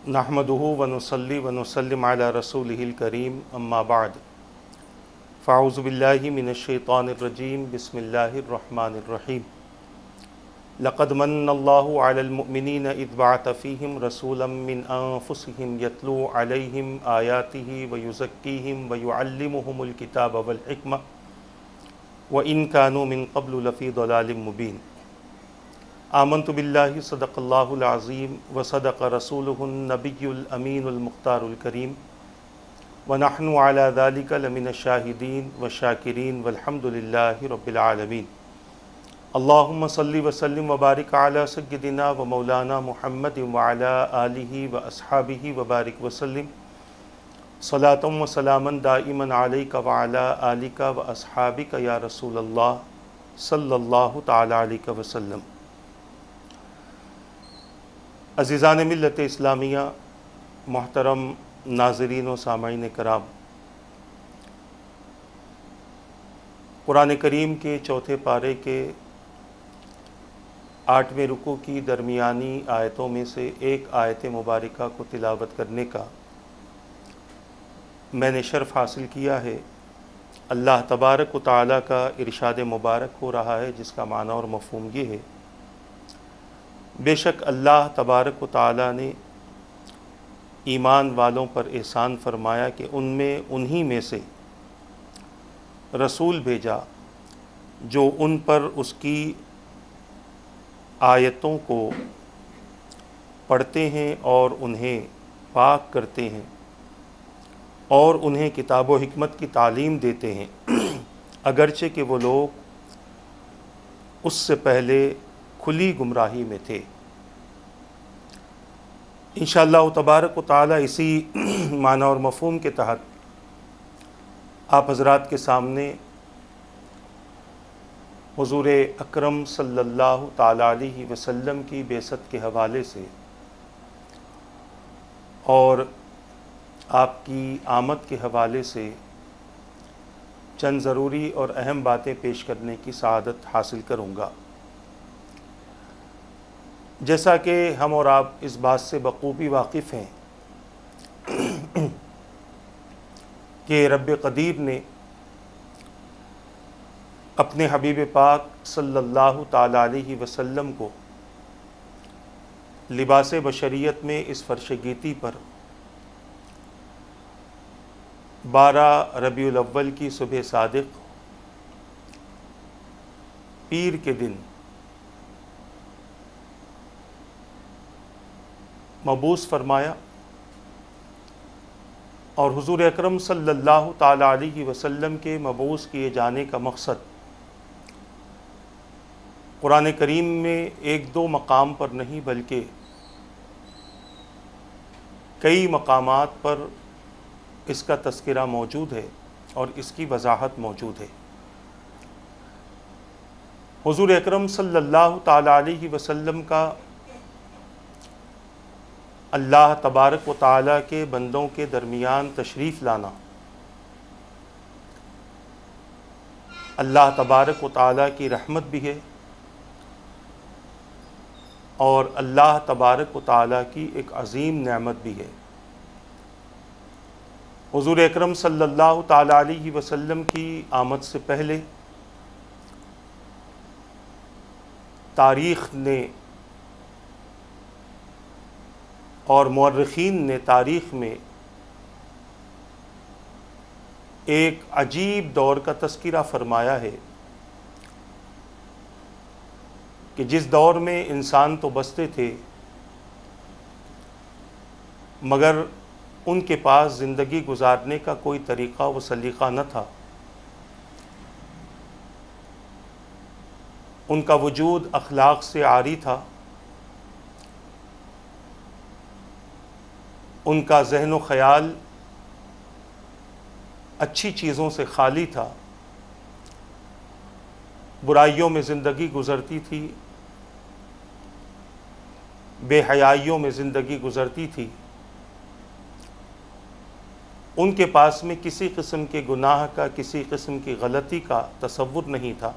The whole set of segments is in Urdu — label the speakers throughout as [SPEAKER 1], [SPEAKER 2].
[SPEAKER 1] نحمدہ ونصلی ونسلم علی رسولہ الکریم اما بعد فاعوذ باللہ من الشیطان الرجیم بسم اللہ الرحمن الرحیم لقد من اللہ علی المؤمنین اذ بعث فیہم رسولا من انفسہم یتلو علیہم آیاتہ ویزکیہم ویعلمہم الکتاب والحکمہ وإن كانوا من قبل لفی ضلال مبین آمنت باللہ صدق اللہ العظیم وصدق رسولہ النبی الامین المختار الکریم ونحن علی ذلک لمن الشاہدین والشاکرین والحمد للہ رب العالمین اللہم صلی وسلم وبارک علی سیدنا و مولانا محمد وعلی آلہ واصحابہ وبارک وسلم صلاۃ و سلاما دائما علیک وعلی آلک واصحابک یا رسول اللہ صلی اللہ تعالی علیہ وسلم۔ عزیزان ملت اسلامیہ، محترم ناظرین و سامعین کرام، قرآن کریم کے چوتھے پارے کے 8ویں رکوع کی درمیانی آیتوں میں سے ایک آیت مبارکہ کو تلاوت کرنے کا میں نے شرف حاصل کیا ہے۔ اللہ تبارک و تعالیٰ کا ارشاد مبارک ہو رہا ہے، جس کا معنی اور مفہوم یہ ہے: بے شک اللہ تبارک و تعالیٰ نے ایمان والوں پر احسان فرمایا کہ انہی میں سے رسول بھیجا جو ان پر اس کی آیتوں کو پڑھتے ہیں اور انہیں پاک کرتے ہیں اور انہیں کتاب و حکمت کی تعلیم دیتے ہیں، اگرچہ کہ وہ لوگ اس سے پہلے کھلی گمراہی میں تھے۔ انشاءاللہ تبارک و تعالی اسی معنی اور مفہوم کے تحت آپ حضرات کے سامنے حضور اکرم صلی اللہ تعالی علیہ وسلم کی بعثت کے حوالے سے اور آپ کی آمد کے حوالے سے چند ضروری اور اہم باتیں پیش کرنے کی سعادت حاصل کروں گا۔ جیسا کہ ہم اور آپ اس بات سے بخوبی واقف ہیں کہ رب قدیر نے اپنے حبیب پاک صلی اللہ تعالی علیہ وسلم کو لباس بشریت میں اس فرش گیتی پر 12 ربیع الاول کی صبح صادق پیر کے دن مبعوث فرمایا، اور حضور اکرم صلی اللہ تعالی علیہ وسلم کے مبعوث کیے جانے کا مقصد قرآن کریم میں ایک دو مقام پر نہیں بلکہ کئی مقامات پر اس کا تذکرہ موجود ہے اور اس کی وضاحت موجود ہے۔ حضور اکرم صلی اللہ تعالی علیہ وسلم کا اللہ تبارک و تعالیٰ کے بندوں کے درمیان تشریف لانا اللہ تبارک و تعالیٰ کی رحمت بھی ہے اور اللہ تبارک و تعالیٰ کی ایک عظیم نعمت بھی ہے۔ حضور اکرم صلی اللہ تعالی علیہ وسلم کی آمد سے پہلے تاریخ نے اور مورخین نے تاریخ میں ایک عجیب دور کا تذکرہ فرمایا ہے کہ جس دور میں انسان تو بستے تھے مگر ان کے پاس زندگی گزارنے کا کوئی طریقہ و سلیقہ نہ تھا۔ ان کا وجود اخلاق سے عاری تھا، ان کا ذہن و خیال اچھی چیزوں سے خالی تھا، برائیوں میں زندگی گزرتی تھی، بے حیائیوں میں زندگی گزرتی تھی۔ ان کے پاس میں کسی قسم کے گناہ کا، کسی قسم کی غلطی کا تصور نہیں تھا،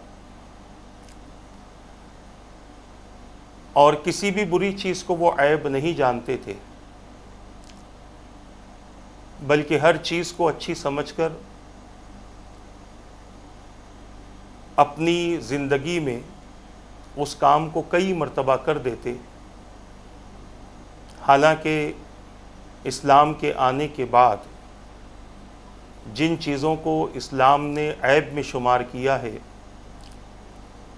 [SPEAKER 1] اور کسی بھی بری چیز کو وہ عیب نہیں جانتے تھے۔ بلکہ ہر چیز کو اچھی سمجھ کر اپنی زندگی میں اس کام کو کئی مرتبہ کر دیتے، حالانکہ اسلام کے آنے کے بعد جن چیزوں کو اسلام نے عیب میں شمار کیا ہے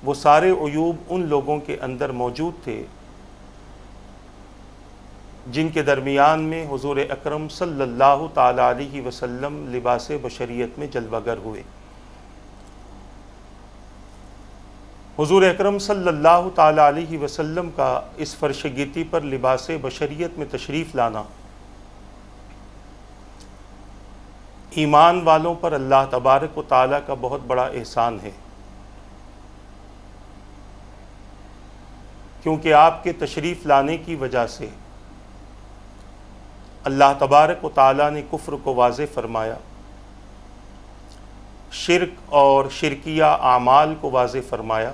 [SPEAKER 1] وہ سارے عیوب ان لوگوں کے اندر موجود تھے جن کے درمیان میں حضور اکرم صلی اللہ تعالی علیہ وسلم لباس بشریت میں جلوہ گر ہوئے۔ حضور اکرم صلی اللہ تعالی علیہ وسلم کا اس فرش گیتی پر لباس بشریت میں تشریف لانا ایمان والوں پر اللہ تبارک و تعالیٰ کا بہت بڑا احسان ہے، کیونکہ آپ کے تشریف لانے کی وجہ سے اللہ تبارک و تعالیٰ نے کفر کو واضح فرمایا، شرک اور شرکیہ اعمال کو واضح فرمایا،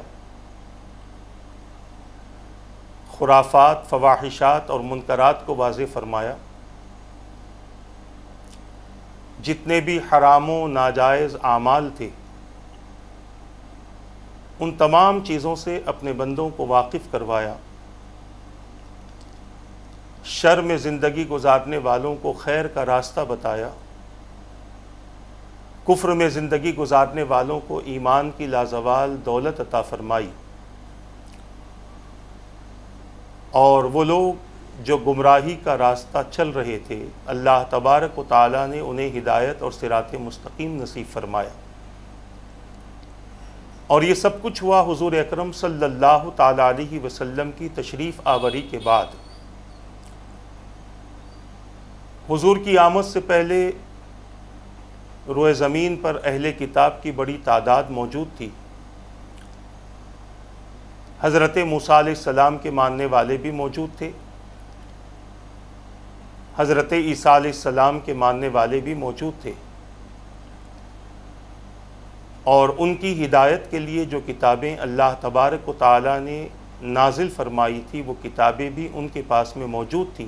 [SPEAKER 1] خرافات، فواحشات اور منکرات کو واضح فرمایا، جتنے بھی حرام و ناجائز اعمال تھے ان تمام چیزوں سے اپنے بندوں کو واقف کروایا، شر میں زندگی گزارنے والوں کو خیر کا راستہ بتایا، کفر میں زندگی گزارنے والوں کو ایمان کی لازوال دولت عطا فرمائی، اور وہ لوگ جو گمراہی کا راستہ چل رہے تھے اللہ تبارک و تعالیٰ نے انہیں ہدایت اور صراط مستقیم نصیب فرمایا۔ اور یہ سب کچھ ہوا حضور اکرم صلی اللہ تعالیٰ علیہ وسلم کی تشریف آوری کے بعد۔ حضور کی آمد سے پہلے روئے زمین پر اہل کتاب کی بڑی تعداد موجود تھی، حضرت موسیٰ علیہ السلام کے ماننے والے بھی موجود تھے، حضرت عیسیٰ علیہ السلام کے ماننے والے بھی موجود تھے، اور ان کی ہدایت کے لیے جو کتابیں اللہ تبارک و تعالیٰ نے نازل فرمائی تھی وہ کتابیں بھی ان کے پاس میں موجود تھیں،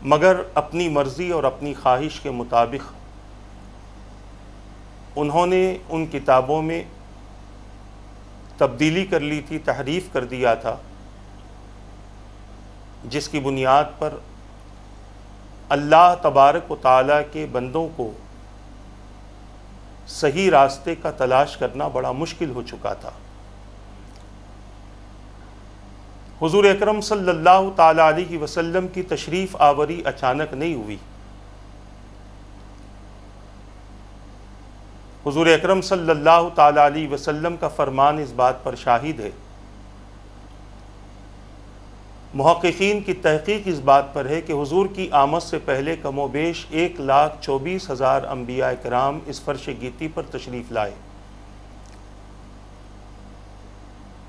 [SPEAKER 1] مگر اپنی مرضی اور اپنی خواہش کے مطابق انہوں نے ان کتابوں میں تبدیلی کر لی تھی، تحریف کر دیا تھا، جس کی بنیاد پر اللہ تبارک و تعالیٰ کے بندوں کو صحیح راستے کا تلاش کرنا بڑا مشکل ہو چکا تھا۔ حضور اکرم صلی اللہ تعالیٰ علیہ وسلم کی تشریف آوری اچانک نہیں ہوئی، حضور اکرم صلی اللہ تعالیٰ علیہ وسلم کا فرمان اس بات پر شاہد ہے۔ محققین کی تحقیق اس بات پر ہے کہ حضور کی آمد سے پہلے کم و بیش 1,24,000 انبیاء کرام اس فرش گیتی پر تشریف لائے،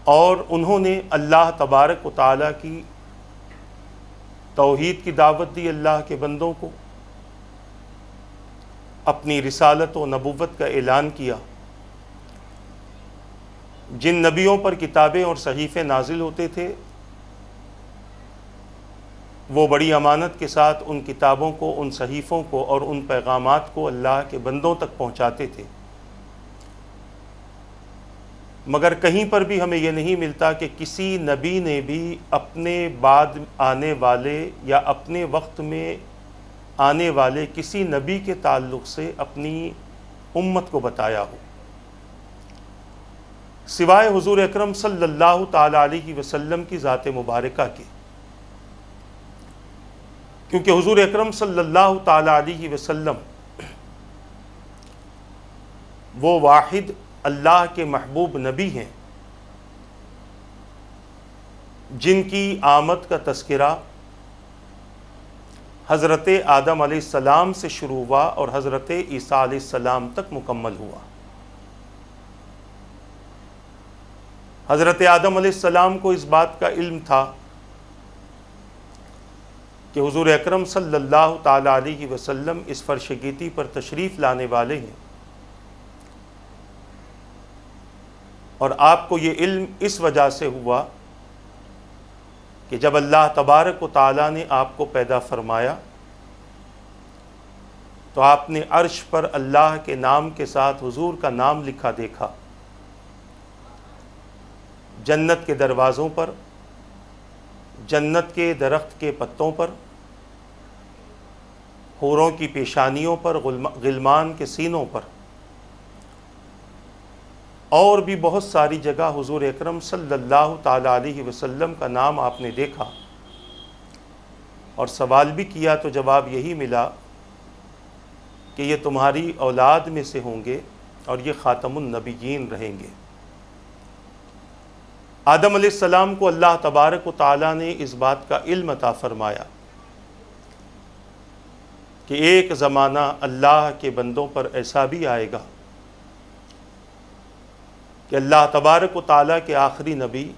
[SPEAKER 1] اور انہوں نے اللہ تبارک و تعالیٰ کی توحید کی دعوت دی، اللہ کے بندوں کو اپنی رسالت و نبوت کا اعلان کیا۔ جن نبیوں پر کتابیں اور صحیفے نازل ہوتے تھے وہ بڑی امانت کے ساتھ ان کتابوں کو، ان صحیفوں کو اور ان پیغامات کو اللہ کے بندوں تک پہنچاتے تھے، مگر کہیں پر بھی ہمیں یہ نہیں ملتا کہ کسی نبی نے بھی اپنے بعد آنے والے یا اپنے وقت میں آنے والے کسی نبی کے تعلق سے اپنی امت کو بتایا ہو، سوائے حضور اکرم صلی اللہ تعالیٰ علیہ وسلم کی ذات مبارکہ کے، کیونکہ حضور اکرم صلی اللہ تعالیٰ علیہ وسلم وہ واحد اللہ کے محبوب نبی ہیں جن کی آمد کا تذکرہ حضرت آدم علیہ السلام سے شروع ہوا اور حضرت عیسیٰ علیہ السلام تک مکمل ہوا۔ حضرت آدم علیہ السلام کو اس بات کا علم تھا کہ حضور اکرم صلی اللہ تعالیٰ علیہ وسلم اس فرش گیتی پر تشریف لانے والے ہیں، اور آپ کو یہ علم اس وجہ سے ہوا کہ جب اللہ تبارک و تعالیٰ نے آپ کو پیدا فرمایا تو آپ نے عرش پر اللہ کے نام کے ساتھ حضور کا نام لکھا دیکھا، جنت کے دروازوں پر، جنت کے درخت کے پتوں پر، حوروں کی پیشانیوں پر، غلمان کے سینوں پر، اور بھی بہت ساری جگہ حضور اکرم صلی اللہ تعالیٰ علیہ وسلم کا نام آپ نے دیکھا، اور سوال بھی کیا تو جواب یہی ملا کہ یہ تمہاری اولاد میں سے ہوں گے اور یہ خاتم النبیین رہیں گے۔ آدم علیہ السلام کو اللہ تبارک و تعالیٰ نے اس بات کا علم عطا فرمایا کہ ایک زمانہ اللہ کے بندوں پر ایسا بھی آئے گا کہ اللہ تبارک و تعالیٰ کے آخری نبی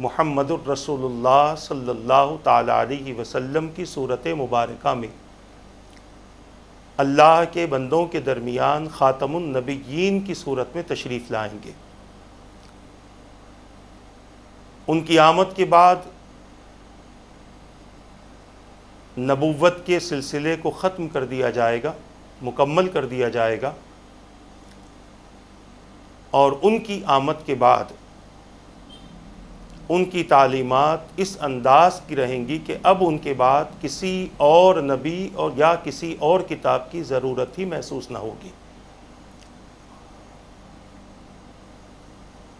[SPEAKER 1] محمد الرسول اللہ صلی اللہ تعالیٰ علیہ وسلم کی صورت مبارکہ میں اللہ کے بندوں کے درمیان خاتم النبیین کی صورت میں تشریف لائیں گے۔ ان کی آمد کے بعد نبوت کے سلسلے کو ختم کر دیا جائے گا، مکمل کر دیا جائے گا، اور ان کی آمد کے بعد ان کی تعلیمات اس انداز کی رہیں گی کہ اب ان کے بعد کسی اور نبی اور یا کسی اور کتاب کی ضرورت ہی محسوس نہ ہوگی۔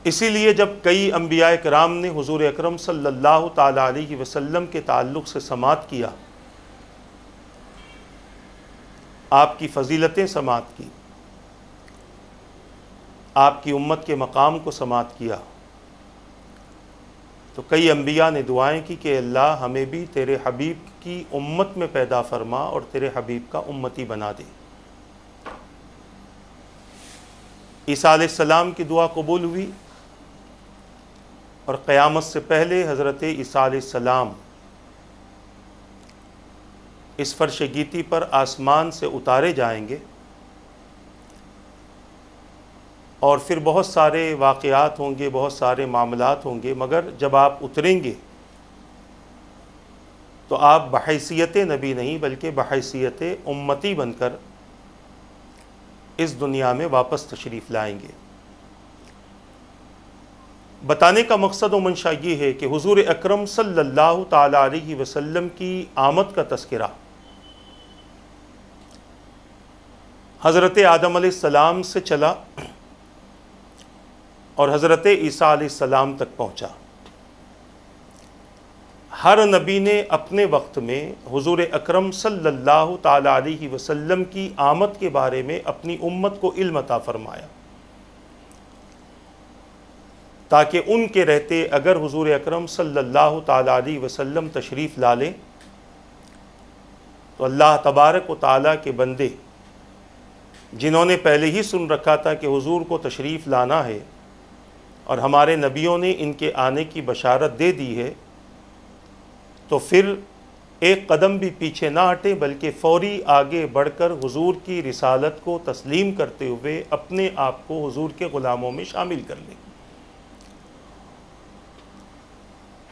[SPEAKER 1] اسی لیے جب کئی انبیاء کرام نے حضور اکرم صلی اللہ تعالیٰ علیہ وسلم کے تعلق سے سماعت کیا، آپ کی فضیلتیں سماعت کی، آپ کی امت کے مقام کو سماعت کیا، تو کئی انبیاء نے دعائیں کی کہ اللہ ہمیں بھی تیرے حبیب کی امت میں پیدا فرما اور تیرے حبیب کا امتی بنا دے۔ عیسیٰ علیہ السلام کی دعا قبول ہوئی، اور قیامت سے پہلے حضرت عیسیٰ علیہ السلام اس فرش گیتی پر آسمان سے اتارے جائیں گے، اور پھر بہت سارے واقعات ہوں گے، بہت سارے معاملات ہوں گے، مگر جب آپ اتریں گے تو آپ بحیثیت نبی نہیں بلکہ بحیثیت امتی بن کر اس دنیا میں واپس تشریف لائیں گے۔ بتانے کا مقصد و منشا یہ ہے کہ حضور اکرم صلی اللہ تعالیٰ علیہ وسلم کی آمد کا تذکرہ حضرت آدم علیہ السلام سے چلا اور حضرت عیسیٰ علیہ السلام تک پہنچا۔ ہر نبی نے اپنے وقت میں حضور اکرم صلی اللہ تعالیٰ علیہ وسلم کی آمد کے بارے میں اپنی امت کو علم عطا فرمایا، تاکہ ان کے رہتے اگر حضور اکرم صلی اللہ تعالیٰ علیہ وسلم تشریف لا لیں تو اللہ تبارک و تعالیٰ کے بندے جنہوں نے پہلے ہی سن رکھا تھا کہ حضور کو تشریف لانا ہے اور ہمارے نبیوں نے ان کے آنے کی بشارت دے دی ہے، تو پھر ایک قدم بھی پیچھے نہ ہٹے بلکہ فوری آگے بڑھ کر حضور کی رسالت کو تسلیم کرتے ہوئے اپنے آپ کو حضور کے غلاموں میں شامل کر لیں۔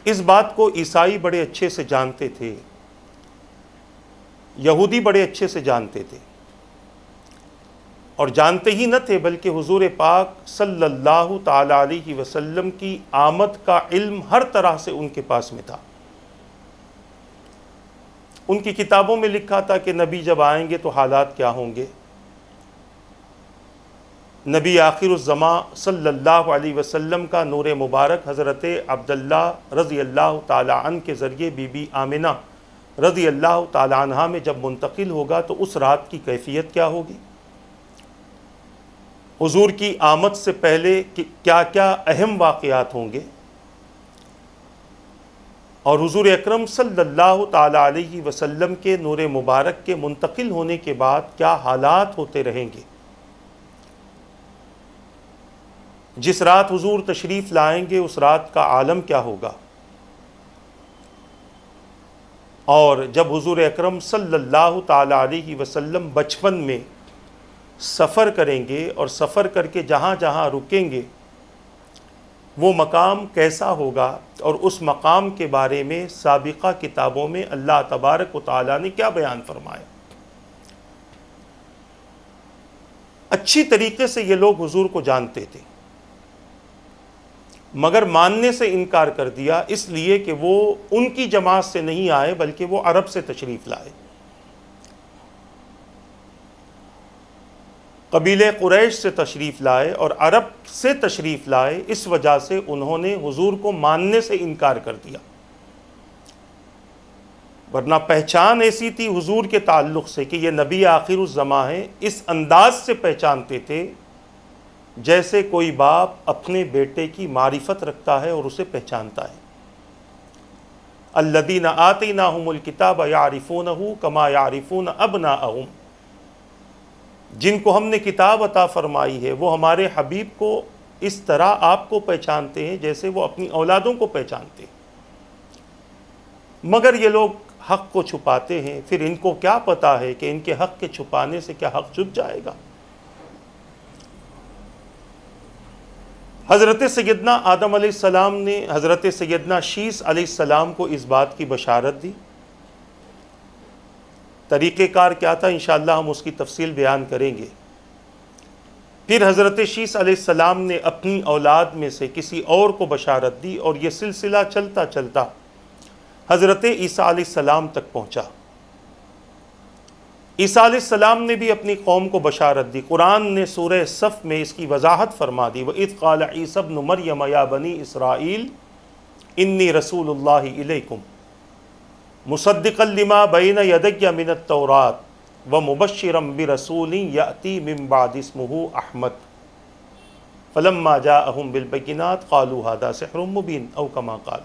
[SPEAKER 1] اس بات کو عیسائی بڑے اچھے سے جانتے تھے، یہودی بڑے اچھے سے جانتے تھے، اور جانتے ہی نہ تھے بلکہ حضور پاک صلی اللہ تعالیٰ علیہ وسلم کی آمد کا علم ہر طرح سے ان کے پاس میں تھا۔ ان کی کتابوں میں لکھا تھا کہ نبی جب آئیں گے تو حالات کیا ہوں گے، نبی آخر الزماں صلی اللہ علیہ وسلم کا نور مبارک حضرت عبداللہ رضی اللہ تعالیٰ عنہ کے ذریعے بی بی آمنہ رضی اللہ تعالیٰ عنہا میں جب منتقل ہوگا تو اس رات کی کیفیت کیا ہوگی، حضور کی آمد سے پہلے کیا کیا اہم واقعات ہوں گے، اور حضور اکرم صلی اللہ تعالیٰ علیہ وسلم کے نور مبارک کے منتقل ہونے کے بعد کیا حالات ہوتے رہیں گے، جس رات حضور تشریف لائیں گے اس رات کا عالم کیا ہوگا، اور جب حضور اکرم صلی اللہ تعالیٰ علیہ وسلم بچپن میں سفر کریں گے اور سفر کر کے جہاں جہاں رکیں گے وہ مقام کیسا ہوگا، اور اس مقام کے بارے میں سابقہ کتابوں میں اللہ تبارک و تعالیٰ نے کیا بیان فرمایا۔ اچھی طریقے سے یہ لوگ حضور کو جانتے تھے، مگر ماننے سے انکار کر دیا، اس لیے کہ وہ ان کی جماعت سے نہیں آئے بلکہ وہ عرب سے تشریف لائے، قبیلے قریش سے تشریف لائے اور عرب سے تشریف لائے، اس وجہ سے انہوں نے حضور کو ماننے سے انکار کر دیا، ورنہ پہچان ایسی تھی حضور کے تعلق سے کہ یہ نبی آخر الزماں ہیں، اس انداز سے پہچانتے تھے جیسے کوئی باپ اپنے بیٹے کی معرفت رکھتا ہے اور اسے پہچانتا ہے۔ الذین آتیناہم الکتاب یعرفونہ کما یعرفون ابناءہم، جن کو ہم نے کتاب عطا فرمائی ہے وہ ہمارے حبیب کو اس طرح آپ کو پہچانتے ہیں جیسے وہ اپنی اولادوں کو پہچانتے ہیں، مگر یہ لوگ حق کو چھپاتے ہیں، پھر ان کو کیا پتا ہے کہ ان کے حق کے چھپانے سے کیا حق چھپ جائے گا۔ حضرت سیدنا آدم علیہ السلام نے حضرت سیدنا شیس علیہ السلام کو اس بات کی بشارت دی، طریقہ کار کیا تھا انشاءاللہ ہم اس کی تفصیل بیان کریں گے۔ پھر حضرت شیس علیہ السلام نے اپنی اولاد میں سے کسی اور کو بشارت دی، اور یہ سلسلہ چلتا چلتا حضرت عیسیٰ علیہ السلام تک پہنچا۔ عیسیٰ علیہ السلام نے بھی اپنی قوم کو بشارت دی، قرآن نے سورہ صف میں اس کی وضاحت فرما دی، وَإِذْ قَالَ عِيسَى ابْنُ مَرْيَمَ يَا بَنِي إِسْرَائِيلَ إِنِّي رَسُولُ اللَّهِ إِلَيْكُمْ مُصَدِّقًا لِمَا بَيْنَ يَدَيَّ مِنَ التَّوْرَاةِ وَمُبَشِّرًا بِرَسُولٍ يَأْتِي مِن بَعْدِي اسْمُهُ أَحْمَدُ فَلَمَّا جَاءَهُم بِالْبَيِّنَاتِ قَالُوا هَذَا سِحْرٌ مُبِينٌ أَوْ كَمَا قَالَ۔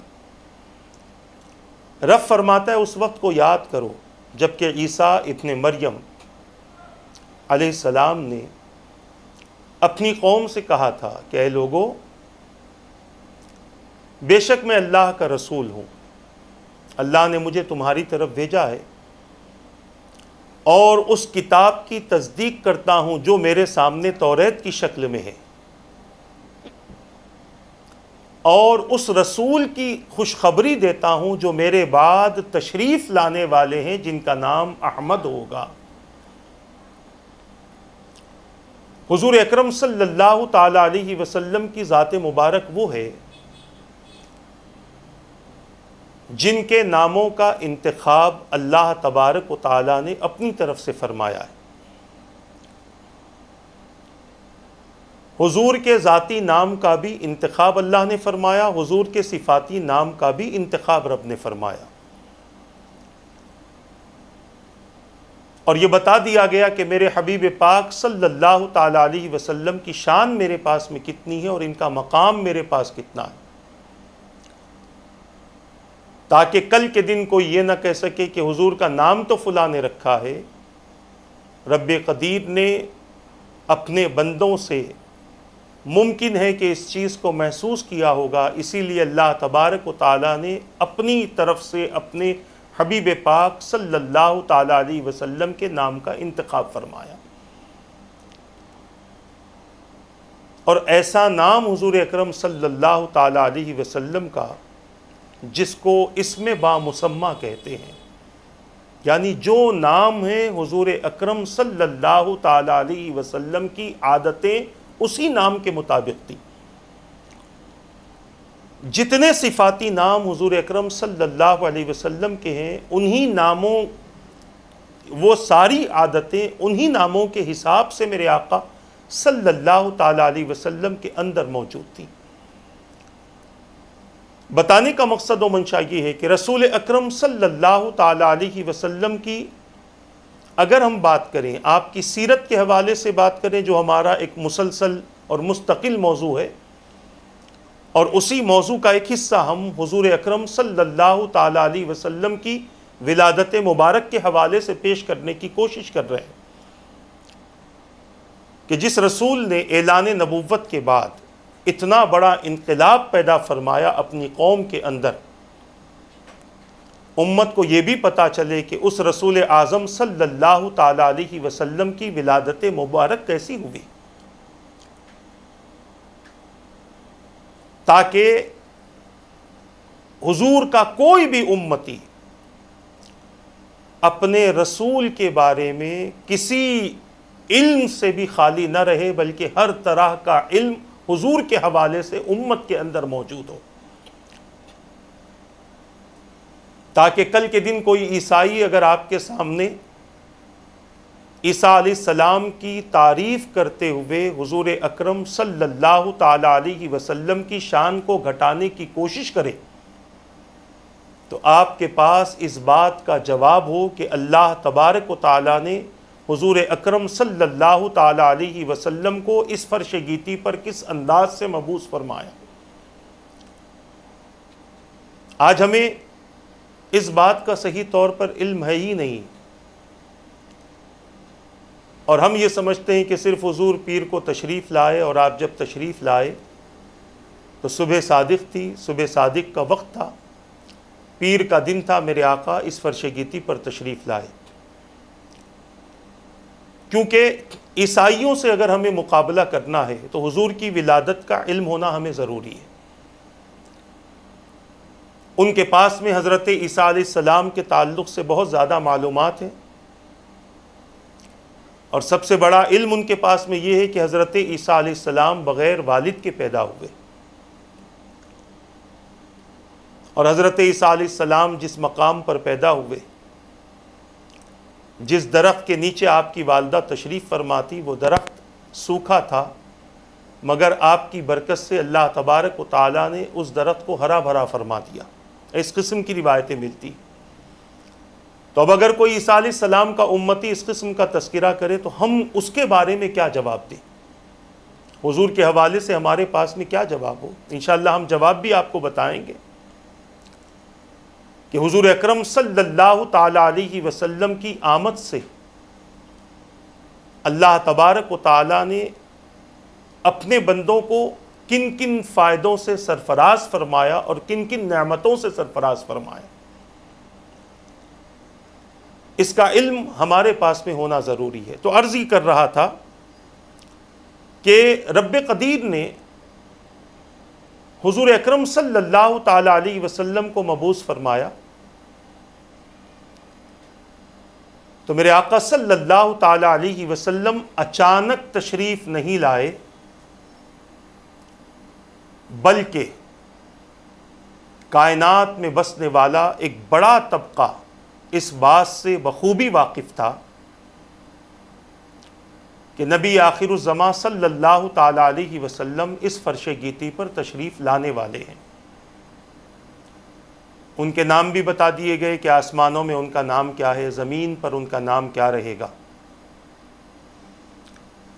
[SPEAKER 1] رب فرماتا ہے اس وقت کو یاد کرو جبکہ عیسیٰ ابن مریم علیہ السلام نے اپنی قوم سے کہا تھا کہ اے لوگو، بے شک میں اللہ کا رسول ہوں، اللہ نے مجھے تمہاری طرف بھیجا ہے، اور اس کتاب کی تصدیق کرتا ہوں جو میرے سامنے توریت کی شکل میں ہے، اور اس رسول کی خوشخبری دیتا ہوں جو میرے بعد تشریف لانے والے ہیں جن کا نام احمد ہوگا۔ حضور اکرم صلی اللہ تعالی علیہ وسلم کی ذات مبارک وہ ہے جن کے ناموں کا انتخاب اللہ تبارک و تعالی نے اپنی طرف سے فرمایا ہے۔ حضور کے ذاتی نام کا بھی انتخاب اللہ نے فرمایا، حضور کے صفاتی نام کا بھی انتخاب رب نے فرمایا، اور یہ بتا دیا گیا کہ میرے حبیب پاک صلی اللہ تعالی علیہ وسلم کی شان میرے پاس میں کتنی ہے اور ان کا مقام میرے پاس کتنا ہے، تاکہ کل کے دن کوئی یہ نہ کہہ سکے کہ حضور کا نام تو فلاں نے رکھا ہے، رب قدیر نے اپنے بندوں سے ممکن ہے کہ اس چیز کو محسوس کیا ہوگا، اسی لیے اللہ تبارک و تعالیٰ نے اپنی طرف سے اپنے حبیب پاک صلی اللہ تعالی علیہ وسلم کے نام کا انتخاب فرمایا، اور ایسا نام حضور اکرم صلی اللہ تعالی علیہ وسلم کا جس کو اسم با مسمہ کہتے ہیں، یعنی جو نام ہے حضور اکرم صلی اللہ تعالی علیہ وسلم کی عادتیں اسی نام کے مطابق تھی، جتنے صفاتی نام حضور اکرم صلی اللہ علیہ وسلم کے ہیں انہی ناموں، وہ ساری عادتیں انہی ناموں کے حساب سے میرے آقا صلی اللہ تعالی علیہ وسلم کے اندر موجود تھی۔ بتانے کا مقصد و منشا یہ ہے کہ رسول اکرم صلی اللہ تعالی علیہ وسلم کی اگر ہم بات کریں، آپ کی سیرت کے حوالے سے بات کریں جو ہمارا ایک مسلسل اور مستقل موضوع ہے، اور اسی موضوع کا ایک حصہ ہم حضور اکرم صلی اللہ تعالی علیہ وسلم کی ولادت مبارک کے حوالے سے پیش کرنے کی کوشش کر رہے ہیں کہ جس رسول نے اعلان نبوت کے بعد اتنا بڑا انقلاب پیدا فرمایا اپنی قوم کے اندر، امت کو یہ بھی پتا چلے کہ اس رسول اعظم صلی اللہ تعالی علیہ وسلم کی ولادت مبارک کیسی ہوئی، تاکہ حضور کا کوئی بھی امتی اپنے رسول کے بارے میں کسی علم سے بھی خالی نہ رہے، بلکہ ہر طرح کا علم حضور کے حوالے سے امت کے اندر موجود ہو، تاکہ کل کے دن کوئی عیسائی اگر آپ کے سامنے عیسیٰ علیہ السلام کی تعریف کرتے ہوئے حضور اکرم صلی اللہ تعالی علیہ وسلم کی شان کو گھٹانے کی کوشش کرے، تو آپ کے پاس اس بات کا جواب ہو کہ اللہ تبارک و تعالیٰ نے حضور اکرم صلی اللہ تعالی علیہ وسلم کو اس فرش گیتی پر کس انداز سے مبعوث فرمایا۔ آج ہمیں اس بات کا صحیح طور پر علم ہے ہی نہیں، اور ہم یہ سمجھتے ہیں کہ صرف حضور پیر کو تشریف لائے، اور آپ جب تشریف لائے تو صبح صادق تھی، صبح صادق کا وقت تھا، پیر کا دن تھا، میرے آقا اس فرش گیتی پر تشریف لائے۔ کیونکہ عیسائیوں سے اگر ہمیں مقابلہ کرنا ہے تو حضور کی ولادت کا علم ہونا ہمیں ضروری ہے۔ ان کے پاس میں حضرت عیسیٰ علیہ السلام کے تعلق سے بہت زیادہ معلومات ہیں، اور سب سے بڑا علم ان کے پاس میں یہ ہے کہ حضرت عیسیٰ علیہ السلام بغیر والد کے پیدا ہوئے، اور حضرت عیسیٰ علیہ السلام جس مقام پر پیدا ہوئے، جس درخت کے نیچے آپ کی والدہ تشریف فرماتی، وہ درخت سوکھا تھا، مگر آپ کی برکت سے اللہ تبارک و تعالیٰ نے اس درخت کو ہرا بھرا فرما دیا۔ اس قسم کی روایتیں ملتی۔ تو اب اگر کوئی عیسیٰ علیہ السلام کا امتی اس قسم کا تذکرہ کرے تو ہم اس کے بارے میں کیا جواب دیں؟ حضور کے حوالے سے ہمارے پاس میں کیا جواب ہو؟ انشاءاللہ ہم جواب بھی آپ کو بتائیں گے کہ حضور اکرم صلی اللہ تعالی علیہ وسلم کی آمد سے اللہ تبارک و تعالی نے اپنے بندوں کو کن کن فائدوں سے سرفراز فرمایا اور کن کن نعمتوں سے سرفراز فرمایا، اس کا علم ہمارے پاس میں ہونا ضروری ہے۔ تو عرض ہی کر رہا تھا کہ رب قدیر نے حضور اکرم صلی اللہ تعالی علیہ وسلم کو مبعوث فرمایا، تو میرے آقا صلی اللہ تعالی علیہ وسلم اچانک تشریف نہیں لائے، بلکہ کائنات میں بسنے والا ایک بڑا طبقہ اس بات سے بخوبی واقف تھا کہ نبی آخر الزماں صلی اللہ تعالی علیہ وسلم اس فرش گیتی پر تشریف لانے والے ہیں۔ ان کے نام بھی بتا دیے گئے کہ آسمانوں میں ان کا نام کیا ہے، زمین پر ان کا نام کیا رہے گا،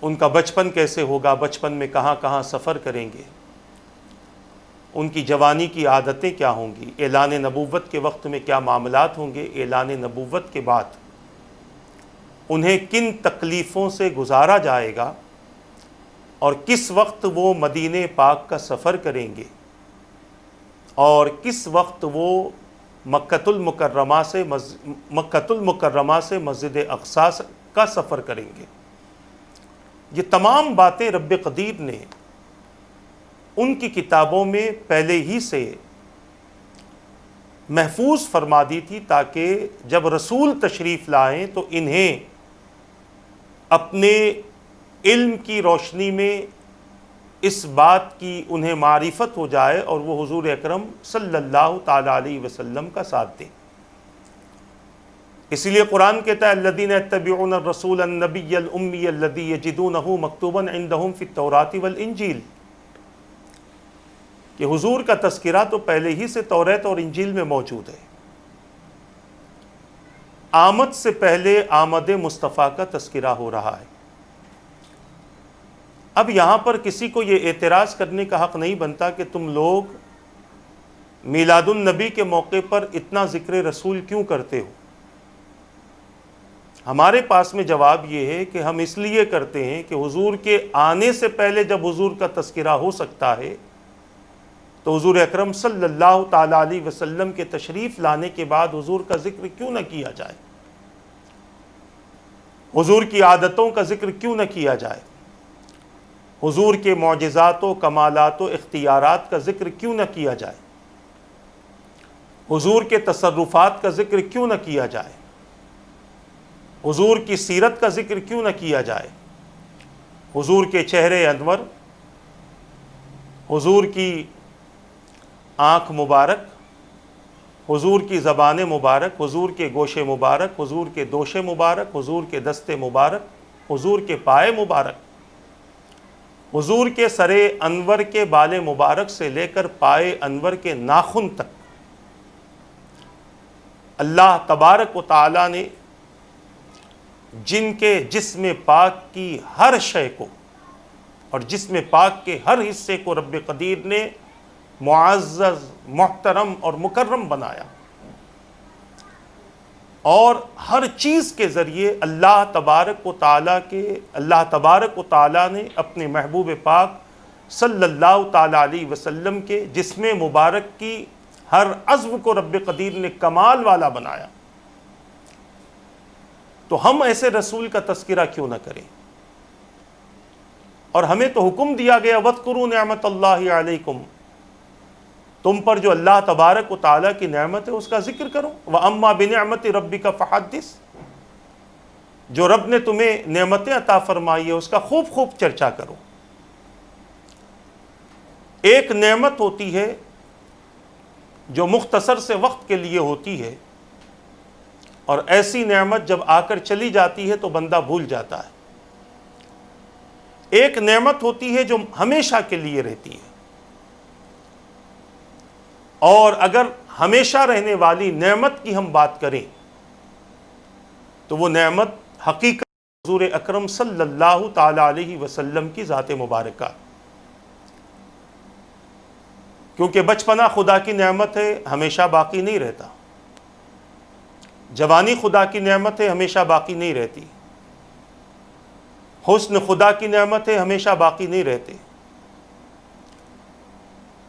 [SPEAKER 1] ان کا بچپن کیسے ہوگا، بچپن میں کہاں کہاں سفر کریں گے، ان کی جوانی کی عادتیں کیا ہوں گی، اعلان نبوت کے وقت میں کیا معاملات ہوں گے، اعلان نبوت کے بعد انہیں کن تکلیفوں سے گزارا جائے گا، اور کس وقت وہ مدینہ پاک کا سفر کریں گے، اور کس وقت وہ مکۃ المکرمہ سے مسجد اقصیٰ کا سفر کریں گے۔ یہ تمام باتیں رب قدیر نے ان کی کتابوں میں پہلے ہی سے محفوظ فرما دی تھی، تاکہ جب رسول تشریف لائیں تو انہیں اپنے علم کی روشنی میں اس بات کی انہیں معرفت ہو جائے اور وہ حضور اکرم صلی اللہ تعالی علیہ وسلم کا ساتھ دیں۔ اسی لیے قرآن کہتا ہے الذین یتبعون الرسول النبی الامی الذی یجدونہ مکتوبا عندہم فی التوراۃ والانجیل، کہ حضور کا تذکرہ تو پہلے ہی سے توریت اور انجیل میں موجود ہے، آمد سے پہلے آمد مصطفیٰ کا تذکرہ ہو رہا ہے۔ اب یہاں پر کسی کو یہ اعتراض کرنے کا حق نہیں بنتا کہ تم لوگ میلاد النبی کے موقع پر اتنا ذکر رسول کیوں کرتے ہو۔ ہمارے پاس میں جواب یہ ہے کہ ہم اس لیے کرتے ہیں کہ حضور کے آنے سے پہلے جب حضور کا تذکرہ ہو سکتا ہے تو حضور اکرم صلی اللہ تعالی علیہ وسلم کے تشریف لانے کے بعد حضور کا ذکر کیوں نہ کیا جائے، حضور کی عادتوں کا ذکر کیوں نہ کیا جائے، حضور کے معجزات و کمالات و اختیارات کا ذکر کیوں نہ کیا جائے، حضور کے تصرفات کا ذکر کیوں نہ کیا جائے، حضور کی سیرت کا ذکر کیوں نہ کیا جائے۔ حضور کے چہرے انور، حضور کی آنکھ مبارک، حضور کی زبان مبارک، حضور کے گوشے مبارک، حضور کے دوشے مبارک، حضور کے دستے مبارک، حضور کے پائے مبارک، حضور کے سر انور کے بال مبارک سے لے کر پائے انور کے ناخن تک اللہ تبارک و تعالیٰ نے جن کے جسم پاک کی ہر شے کو اور جسم پاک کے ہر حصے کو رب قدیر نے معزز، محترم اور مکرم بنایا، اور ہر چیز کے ذریعے اللہ تبارک و تعالیٰ نے اپنے محبوب پاک صلی اللہ تعالیٰ علیہ وسلم کے جسم مبارک کی ہر عضو کو رب قدیر نے کمال والا بنایا۔ تو ہم ایسے رسول کا تذکرہ کیوں نہ کریں؟ اور ہمیں تو حکم دیا گیا وَاذْكُرُوا نِعْمَتَ اللَّهِ عَلَيْكُمْ، تم پر جو اللہ تبارک و تعالیٰ کی نعمت ہے اس کا ذکر کرو۔ وَأَمَّا بِنِعْمَتِ رَبِّكَ فَحَدِّثْ، جو رب نے تمہیں نعمتیں عطا فرمائی ہے اس کا خوب خوب چرچا کرو۔ ایک نعمت ہوتی ہے جو مختصر سے وقت کے لیے ہوتی ہے، اور ایسی نعمت جب آ کر چلی جاتی ہے تو بندہ بھول جاتا ہے۔ ایک نعمت ہوتی ہے جو ہمیشہ کے لیے رہتی ہے، اور اگر ہمیشہ رہنے والی نعمت کی ہم بات کریں تو وہ نعمت حقیقت حضور اکرم صلی اللہ تعالی علیہ وسلم کی ذات مبارکہ، کیونکہ بچپنا خدا کی نعمت ہے، ہمیشہ باقی نہیں رہتا، جوانی خدا کی نعمت ہے، ہمیشہ باقی نہیں رہتی، حسن خدا کی نعمت ہے، ہمیشہ باقی نہیں رہتے،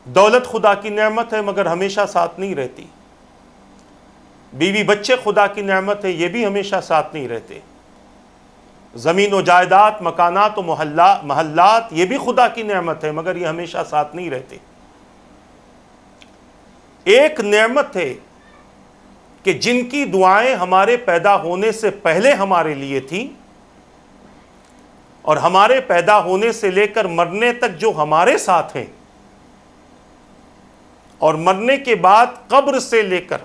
[SPEAKER 1] دولت خدا کی نعمت ہے مگر ہمیشہ ساتھ نہیں رہتی، بیوی بچے خدا کی نعمت ہے، یہ بھی ہمیشہ ساتھ نہیں رہتے، زمین و جائیداد، مکانات و محلات یہ بھی خدا کی نعمت ہے مگر یہ ہمیشہ ساتھ نہیں رہتے۔ ایک نعمت ہے کہ جن کی دعائیں ہمارے پیدا ہونے سے پہلے ہمارے لیے تھیں، اور ہمارے پیدا ہونے سے لے کر مرنے تک جو ہمارے ساتھ ہیں، اور مرنے کے بعد قبر سے لے کر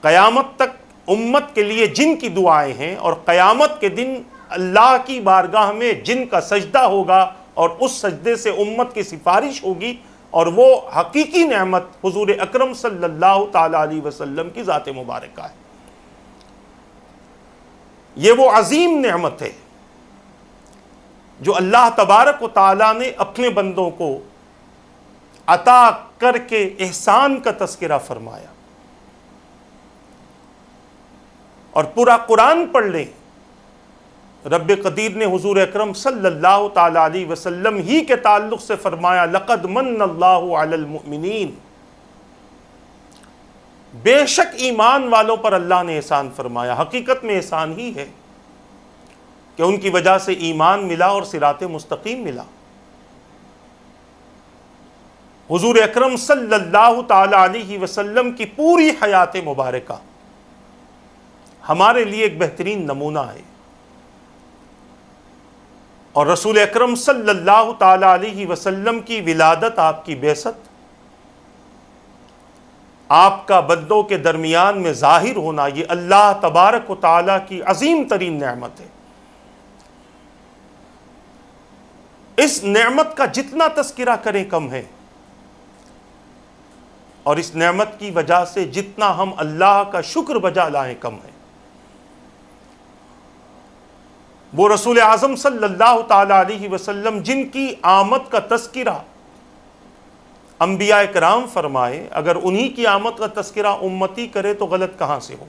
[SPEAKER 1] قیامت تک امت کے لیے جن کی دعائیں ہیں، اور قیامت کے دن اللہ کی بارگاہ میں جن کا سجدہ ہوگا اور اس سجدے سے امت کی سفارش ہوگی، اور وہ حقیقی نعمت حضور اکرم صلی اللہ تعالی علیہ وسلم کی ذات مبارکہ ہے۔ یہ وہ عظیم نعمت ہے جو اللہ تبارک و تعالیٰ نے اپنے بندوں کو عطا کر کے احسان کا تذکرہ فرمایا۔ اور پورا قرآن پڑھ لیں، رب قدیر نے حضور اکرم صلی اللہ تعالی علیہ وسلم ہی کے تعلق سے فرمایا لقد من اللہ علی المؤمنین، بے شک ایمان والوں پر اللہ نے احسان فرمایا۔ حقیقت میں احسان ہی ہے کہ ان کی وجہ سے ایمان ملا اور صراط مستقیم ملا۔ حضور اکرم صلی اللہ تعالی علیہ وسلم کی پوری حیات مبارکہ ہمارے لیے ایک بہترین نمونہ ہے، اور رسول اکرم صلی اللہ تعالی علیہ وسلم کی ولادت، آپ کی بعثت، آپ کا بندوں کے درمیان میں ظاہر ہونا، یہ اللہ تبارک و تعالی کی عظیم ترین نعمت ہے۔ اس نعمت کا جتنا تذکرہ کریں کم ہے، اور اس نعمت کی وجہ سے جتنا ہم اللہ کا شکر بجا لائیں کم ہے۔ وہ رسول اعظم صلی اللہ تعالی علیہ وسلم جن کی آمد کا تذکرہ انبیاء کرام فرمائے، اگر انہی کی آمد کا تذکرہ امتی کرے تو غلط کہاں سے ہو؟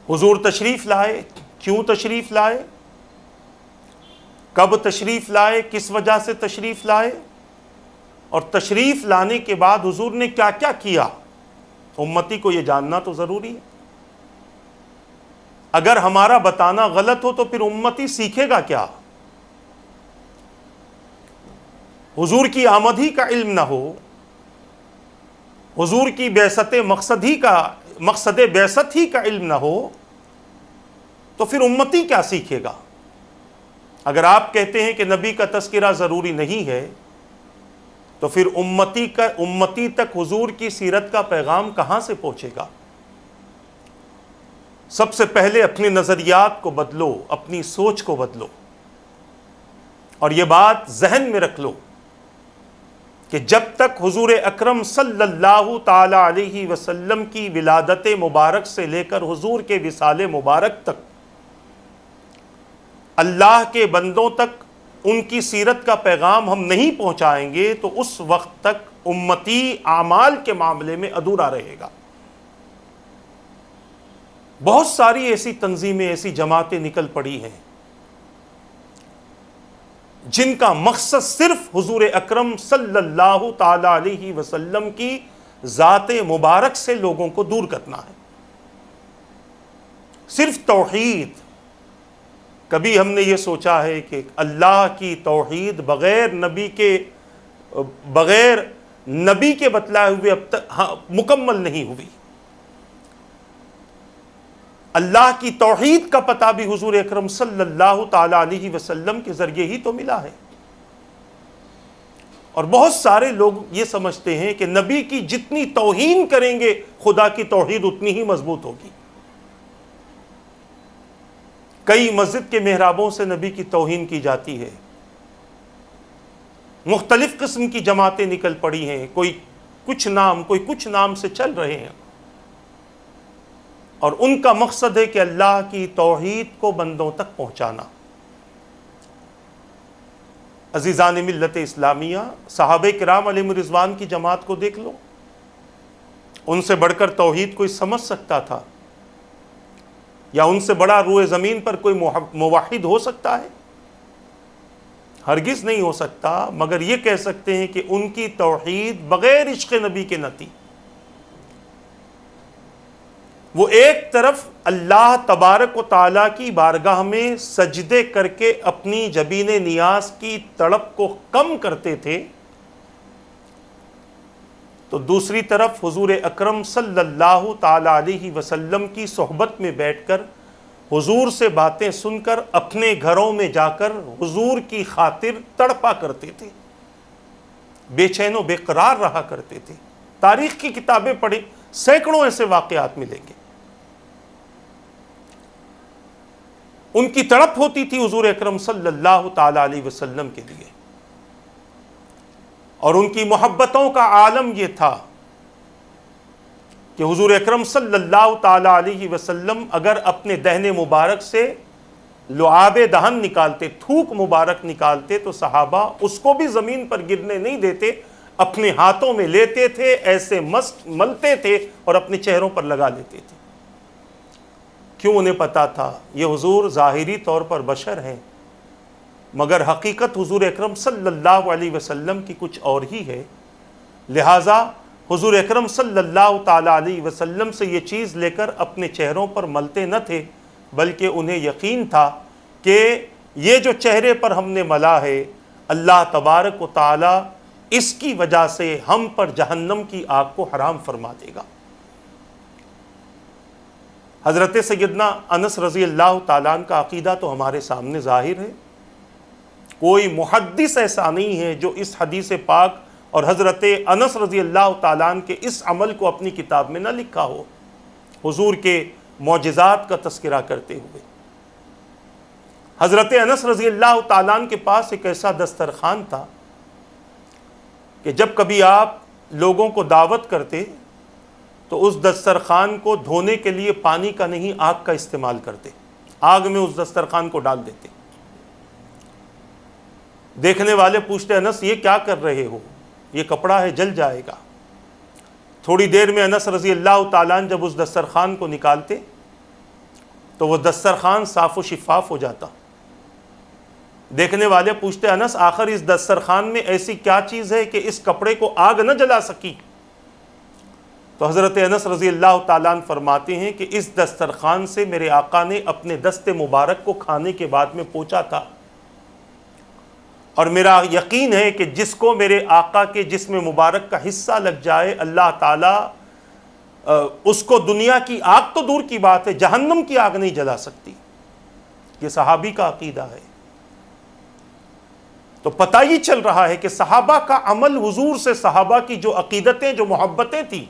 [SPEAKER 1] حضور تشریف لائے، کیوں تشریف لائے، کب تشریف لائے، کس وجہ سے تشریف لائے، اور تشریف لانے کے بعد حضور نے کیا کیا کیا، امتی کو یہ جاننا تو ضروری ہے۔ اگر ہمارا بتانا غلط ہو تو پھر امتی سیکھے گا کیا؟ حضور کی آمد ہی کا علم نہ ہو، حضور کی بعثت مقصد بعثت ہی کا علم نہ ہو، تو پھر امتی کیا سیکھے گا؟ اگر آپ کہتے ہیں کہ نبی کا تذکرہ ضروری نہیں ہے تو پھر امتی تک حضور کی سیرت کا پیغام کہاں سے پہنچے گا؟ سب سے پہلے اپنے نظریات کو بدلو، اپنی سوچ کو بدلو، اور یہ بات ذہن میں رکھ لو کہ جب تک حضور اکرم صلی اللہ تعالی علیہ وسلم کی ولادت مبارک سے لے کر حضور کے وصال مبارک تک اللہ کے بندوں تک ان کی سیرت کا پیغام ہم نہیں پہنچائیں گے تو اس وقت تک امتی اعمال کے معاملے میں ادھورا رہے گا۔ بہت ساری ایسی تنظیمیں، ایسی جماعتیں نکل پڑی ہیں جن کا مقصد صرف حضور اکرم صلی اللہ تعالی علیہ وسلم کی ذات مبارک سے لوگوں کو دور کرنا ہے۔ صرف توحید، کبھی ہم نے یہ سوچا ہے کہ اللہ کی توحید بغیر نبی کے بتلائے ہوئے اب تک مکمل نہیں ہوئی؟ اللہ کی توحید کا پتہ بھی حضور اکرم صلی اللہ تعالی علیہ وسلم کے ذریعے ہی تو ملا ہے۔ اور بہت سارے لوگ یہ سمجھتے ہیں کہ نبی کی جتنی توہین کریں گے خدا کی توحید اتنی ہی مضبوط ہوگی۔ کئی مسجد کے محرابوں سے نبی کی توہین کی جاتی ہے، مختلف قسم کی جماعتیں نکل پڑی ہیں، کوئی کچھ نام سے چل رہے ہیں، اور ان کا مقصد ہے کہ اللہ کی توحید کو بندوں تک پہنچانا۔ عزیزان ملت اسلامیہ، صحابہ کرام علیہم رضوان کی جماعت کو دیکھ لو، ان سے بڑھ کر توحید کوئی سمجھ سکتا تھا؟ یا ان سے بڑا روئے زمین پر کوئی موحد ہو سکتا ہے؟ ہرگز نہیں ہو سکتا، مگر یہ کہہ سکتے ہیں کہ ان کی توحید بغیر عشق نبی کے نہ تھی۔ وہ ایک طرف اللہ تبارک و تعالیٰ کی بارگاہ میں سجدے کر کے اپنی جبین نیاز کی تڑپ کو کم کرتے تھے، تو دوسری طرف حضور اکرم صلی اللہ تعالی علیہ وسلم کی صحبت میں بیٹھ کر حضور سے باتیں سن کر اپنے گھروں میں جا کر حضور کی خاطر تڑپا کرتے تھے، بے چین و بے قرار رہا کرتے تھے۔ تاریخ کی کتابیں پڑھیں، سینکڑوں ایسے واقعات ملیں گے۔ ان کی تڑپ ہوتی تھی حضور اکرم صلی اللہ تعالی علیہ وسلم کے لیے، اور ان کی محبتوں کا عالم یہ تھا کہ حضور اکرم صلی اللہ تعالی علیہ وسلم اگر اپنے دہنے مبارک سے لعاب دہن نکالتے، تھوک مبارک نکالتے، تو صحابہ اس کو بھی زمین پر گرنے نہیں دیتے، اپنے ہاتھوں میں لیتے تھے، ایسے ملتے تھے اور اپنے چہروں پر لگا لیتے تھے۔ کیوں؟ انہیں پتا تھا یہ حضور ظاہری طور پر بشر ہیں، مگر حقیقت حضور اکرم صلی اللہ علیہ وسلم کی کچھ اور ہی ہے۔ لہٰذا حضور اکرم صلی اللہ تعالی علیہ وسلم سے یہ چیز لے کر اپنے چہروں پر ملتے نہ تھے، بلکہ انہیں یقین تھا کہ یہ جو چہرے پر ہم نے ملا ہے، اللہ تبارک و تعالی اس کی وجہ سے ہم پر جہنم کی آگ کو حرام فرما دے گا۔ حضرت سیدنا انس رضی اللہ تعالیٰ عنہ کا عقیدہ تو ہمارے سامنے ظاہر ہے۔ کوئی محدث ایسا نہیں ہے جو اس حدیث پاک اور حضرت انس رضی اللہ تعالیٰ عنہ کے اس عمل کو اپنی کتاب میں نہ لکھا ہو، حضور کے معجزات کا تذکرہ کرتے ہوئے۔ حضرت انس رضی اللہ تعالیٰ عنہ کے پاس ایک ایسا دسترخوان تھا کہ جب کبھی آپ لوگوں کو دعوت کرتے تو اس دسترخوان کو دھونے کے لیے پانی کا نہیں، آگ کا استعمال کرتے، آگ میں اس دسترخوان کو ڈال دیتے۔ دیکھنے والے پوچھتے، انس یہ کیا کر رہے ہو؟ یہ کپڑا ہے، جل جائے گا۔ تھوڑی دیر میں انس رضی اللہ تعالیٰ عنہ جب اس دسترخوان کو نکالتے تو وہ دسترخوان صاف و شفاف ہو جاتا۔ دیکھنے والے پوچھتے، انس آخر اس دسترخوان میں ایسی کیا چیز ہے کہ اس کپڑے کو آگ نہ جلا سکی؟ تو حضرت انس رضی اللہ تعالیٰ عنہ فرماتے ہیں کہ اس دسترخوان سے میرے آقا نے اپنے دست مبارک کو کھانے کے بعد میں پوچھا تھا، اور میرا یقین ہے کہ جس کو میرے آقا کے جسم مبارک کا حصہ لگ جائے، اللہ تعالیٰ اس کو دنیا کی آگ تو دور کی بات ہے، جہنم کی آگ نہیں جلا سکتی۔ یہ صحابی کا عقیدہ ہے۔ تو پتہ ہی چل رہا ہے کہ صحابہ کا عمل حضور سے، صحابہ کی جو عقیدتیں، جو محبتیں تھیں،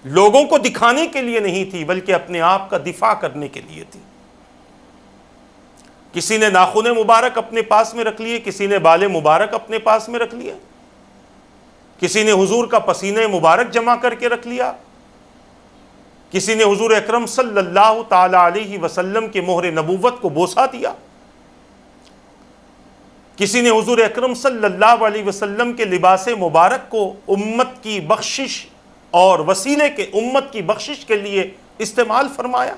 [SPEAKER 1] لوگوں کو دکھانے کے لیے نہیں تھی بلکہ اپنے آپ کا دفاع کرنے کے لیے تھی۔ کسی نے ناخن مبارک اپنے پاس میں رکھ لیے، کسی نے بال مبارک اپنے پاس میں رکھ لیا، کسی نے حضور کا پسینہ مبارک جمع کر کے رکھ لیا، کسی نے حضور اکرم صلی اللہ تعالی علیہ وسلم کے مہر نبوت کو بوسہ دیا، کسی نے حضور اکرم صلی اللہ علیہ وسلم کے لباس مبارک کو امت کی بخشش اور وسیلے کے، امت کی بخشش کے لیے استعمال فرمایا۔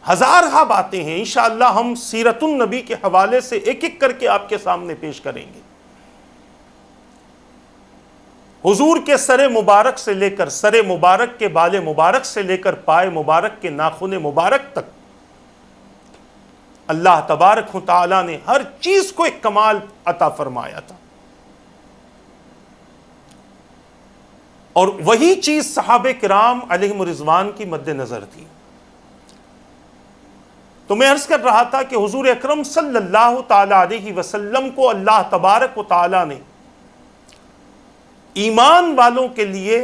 [SPEAKER 1] ہزارہ باتیں ہیں، انشاءاللہ ہم سیرت النبی کے حوالے سے ایک ایک کر کے آپ کے سامنے پیش کریں گے۔ حضور کے سر مبارک سے لے کر، سر مبارک کے بال مبارک سے لے کر پائے مبارک کے ناخن مبارک تک، اللہ تبارک و تعالیٰ نے ہر چیز کو ایک کمال عطا فرمایا تھا، اور وہی چیز صحابہ کرام علیہم رضوان کی مد نظر تھی۔ تو میں عرض کر رہا تھا کہ حضور اکرم صلی اللہ تعالی علیہ وسلم کو اللہ تبارک و تعالیٰ نے ایمان والوں کے لیے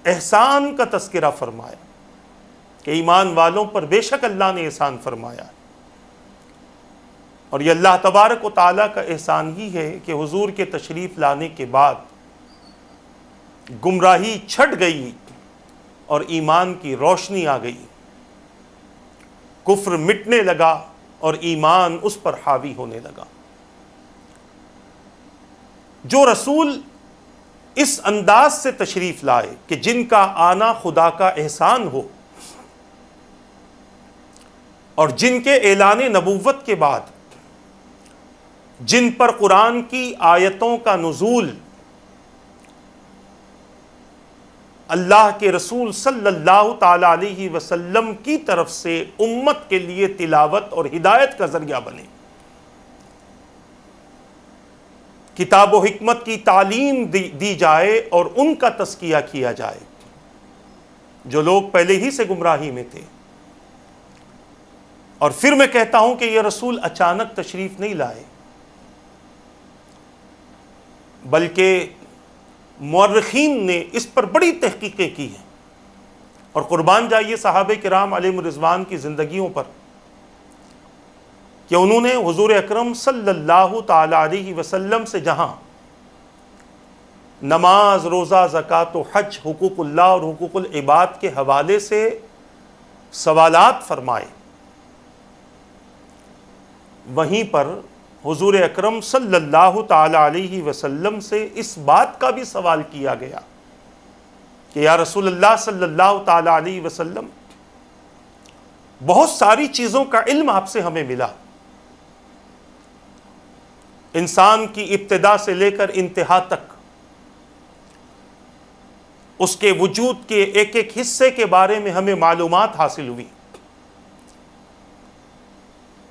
[SPEAKER 1] احسان کا تذکرہ فرمایا کہ ایمان والوں پر بے شک اللہ نے احسان فرمایا، اور یہ اللہ تبارک و تعالیٰ کا احسان ہی ہے کہ حضور کے تشریف لانے کے بعد گمراہی چھٹ گئی اور ایمان کی روشنی آ گئی، کفر مٹنے لگا اور ایمان اس پر حاوی ہونے لگا۔ جو رسول اس انداز سے تشریف لائے کہ جن کا آنا خدا کا احسان ہو، اور جن کے اعلان نبوت کے بعد جن پر قرآن کی آیتوں کا نزول اللہ کے رسول صلی اللہ تعالی علیہ وسلم کی طرف سے امت کے لیے تلاوت اور ہدایت کا ذریعہ بنے، کتاب و حکمت کی تعلیم دی جائے اور ان کا تزکیہ کیا جائے جو لوگ پہلے ہی سے گمراہی میں تھے۔ اور پھر میں کہتا ہوں کہ یہ رسول اچانک تشریف نہیں لائے، بلکہ مورخین نے اس پر بڑی تحقیقیں کی ہیں، اور قربان جائیے صحابہ کرام علیہم رضوان کی زندگیوں پر کہ انہوں نے حضور اکرم صلی اللہ تعالی علیہ وسلم سے جہاں نماز، روزہ، زکوٰۃ و حج، حقوق اللہ اور حقوق العباد کے حوالے سے سوالات فرمائے، وہیں پر حضور اکرم صلی اللہ تعالی علیہ وسلم سے اس بات کا بھی سوال کیا گیا کہ یا رسول اللہ صلی اللہ تعالی علیہ وسلم، بہت ساری چیزوں کا علم آپ سے ہمیں ملا، انسان کی ابتدا سے لے کر انتہا تک اس کے وجود کے ایک ایک حصے کے بارے میں ہمیں معلومات حاصل ہوئی،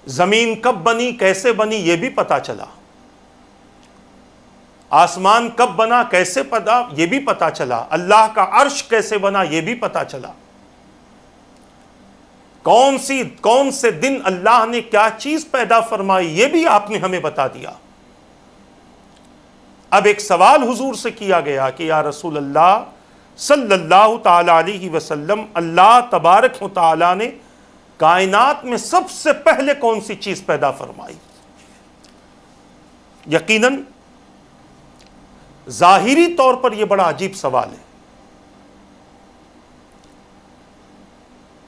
[SPEAKER 1] زمین کب بنی، کیسے بنی یہ بھی پتا چلا، آسمان کب بنا، کیسے پتا یہ بھی پتا چلا، اللہ کا عرش کیسے بنا یہ بھی پتا چلا، کون سے دن اللہ نے کیا چیز پیدا فرمائی یہ بھی آپ نے ہمیں بتا دیا۔ اب ایک سوال حضور سے کیا گیا کہ یا رسول اللہ صلی اللہ تعالی علیہ وسلم، اللہ تبارک و تعالی نے کائنات میں سب سے پہلے کون سی چیز پیدا فرمائی؟ یقیناً ظاہری طور پر یہ بڑا عجیب سوال ہے۔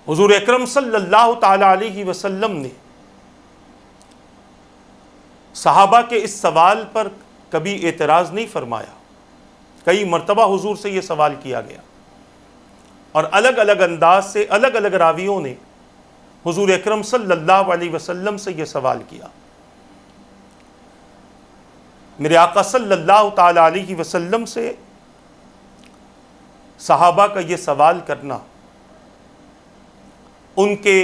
[SPEAKER 1] حضور اکرم صلی اللہ تعالی علیہ وسلم نے صحابہ کے اس سوال پر کبھی اعتراض نہیں فرمایا، کئی مرتبہ حضور سے یہ سوال کیا گیا، اور الگ الگ انداز سے الگ الگ راویوں نے حضور اکرم صلی اللہ علیہ وسلم سے یہ سوال کیا۔ میرے آقا صلی اللہ تعالی علیہ وسلم سے صحابہ کا یہ سوال کرنا ان کے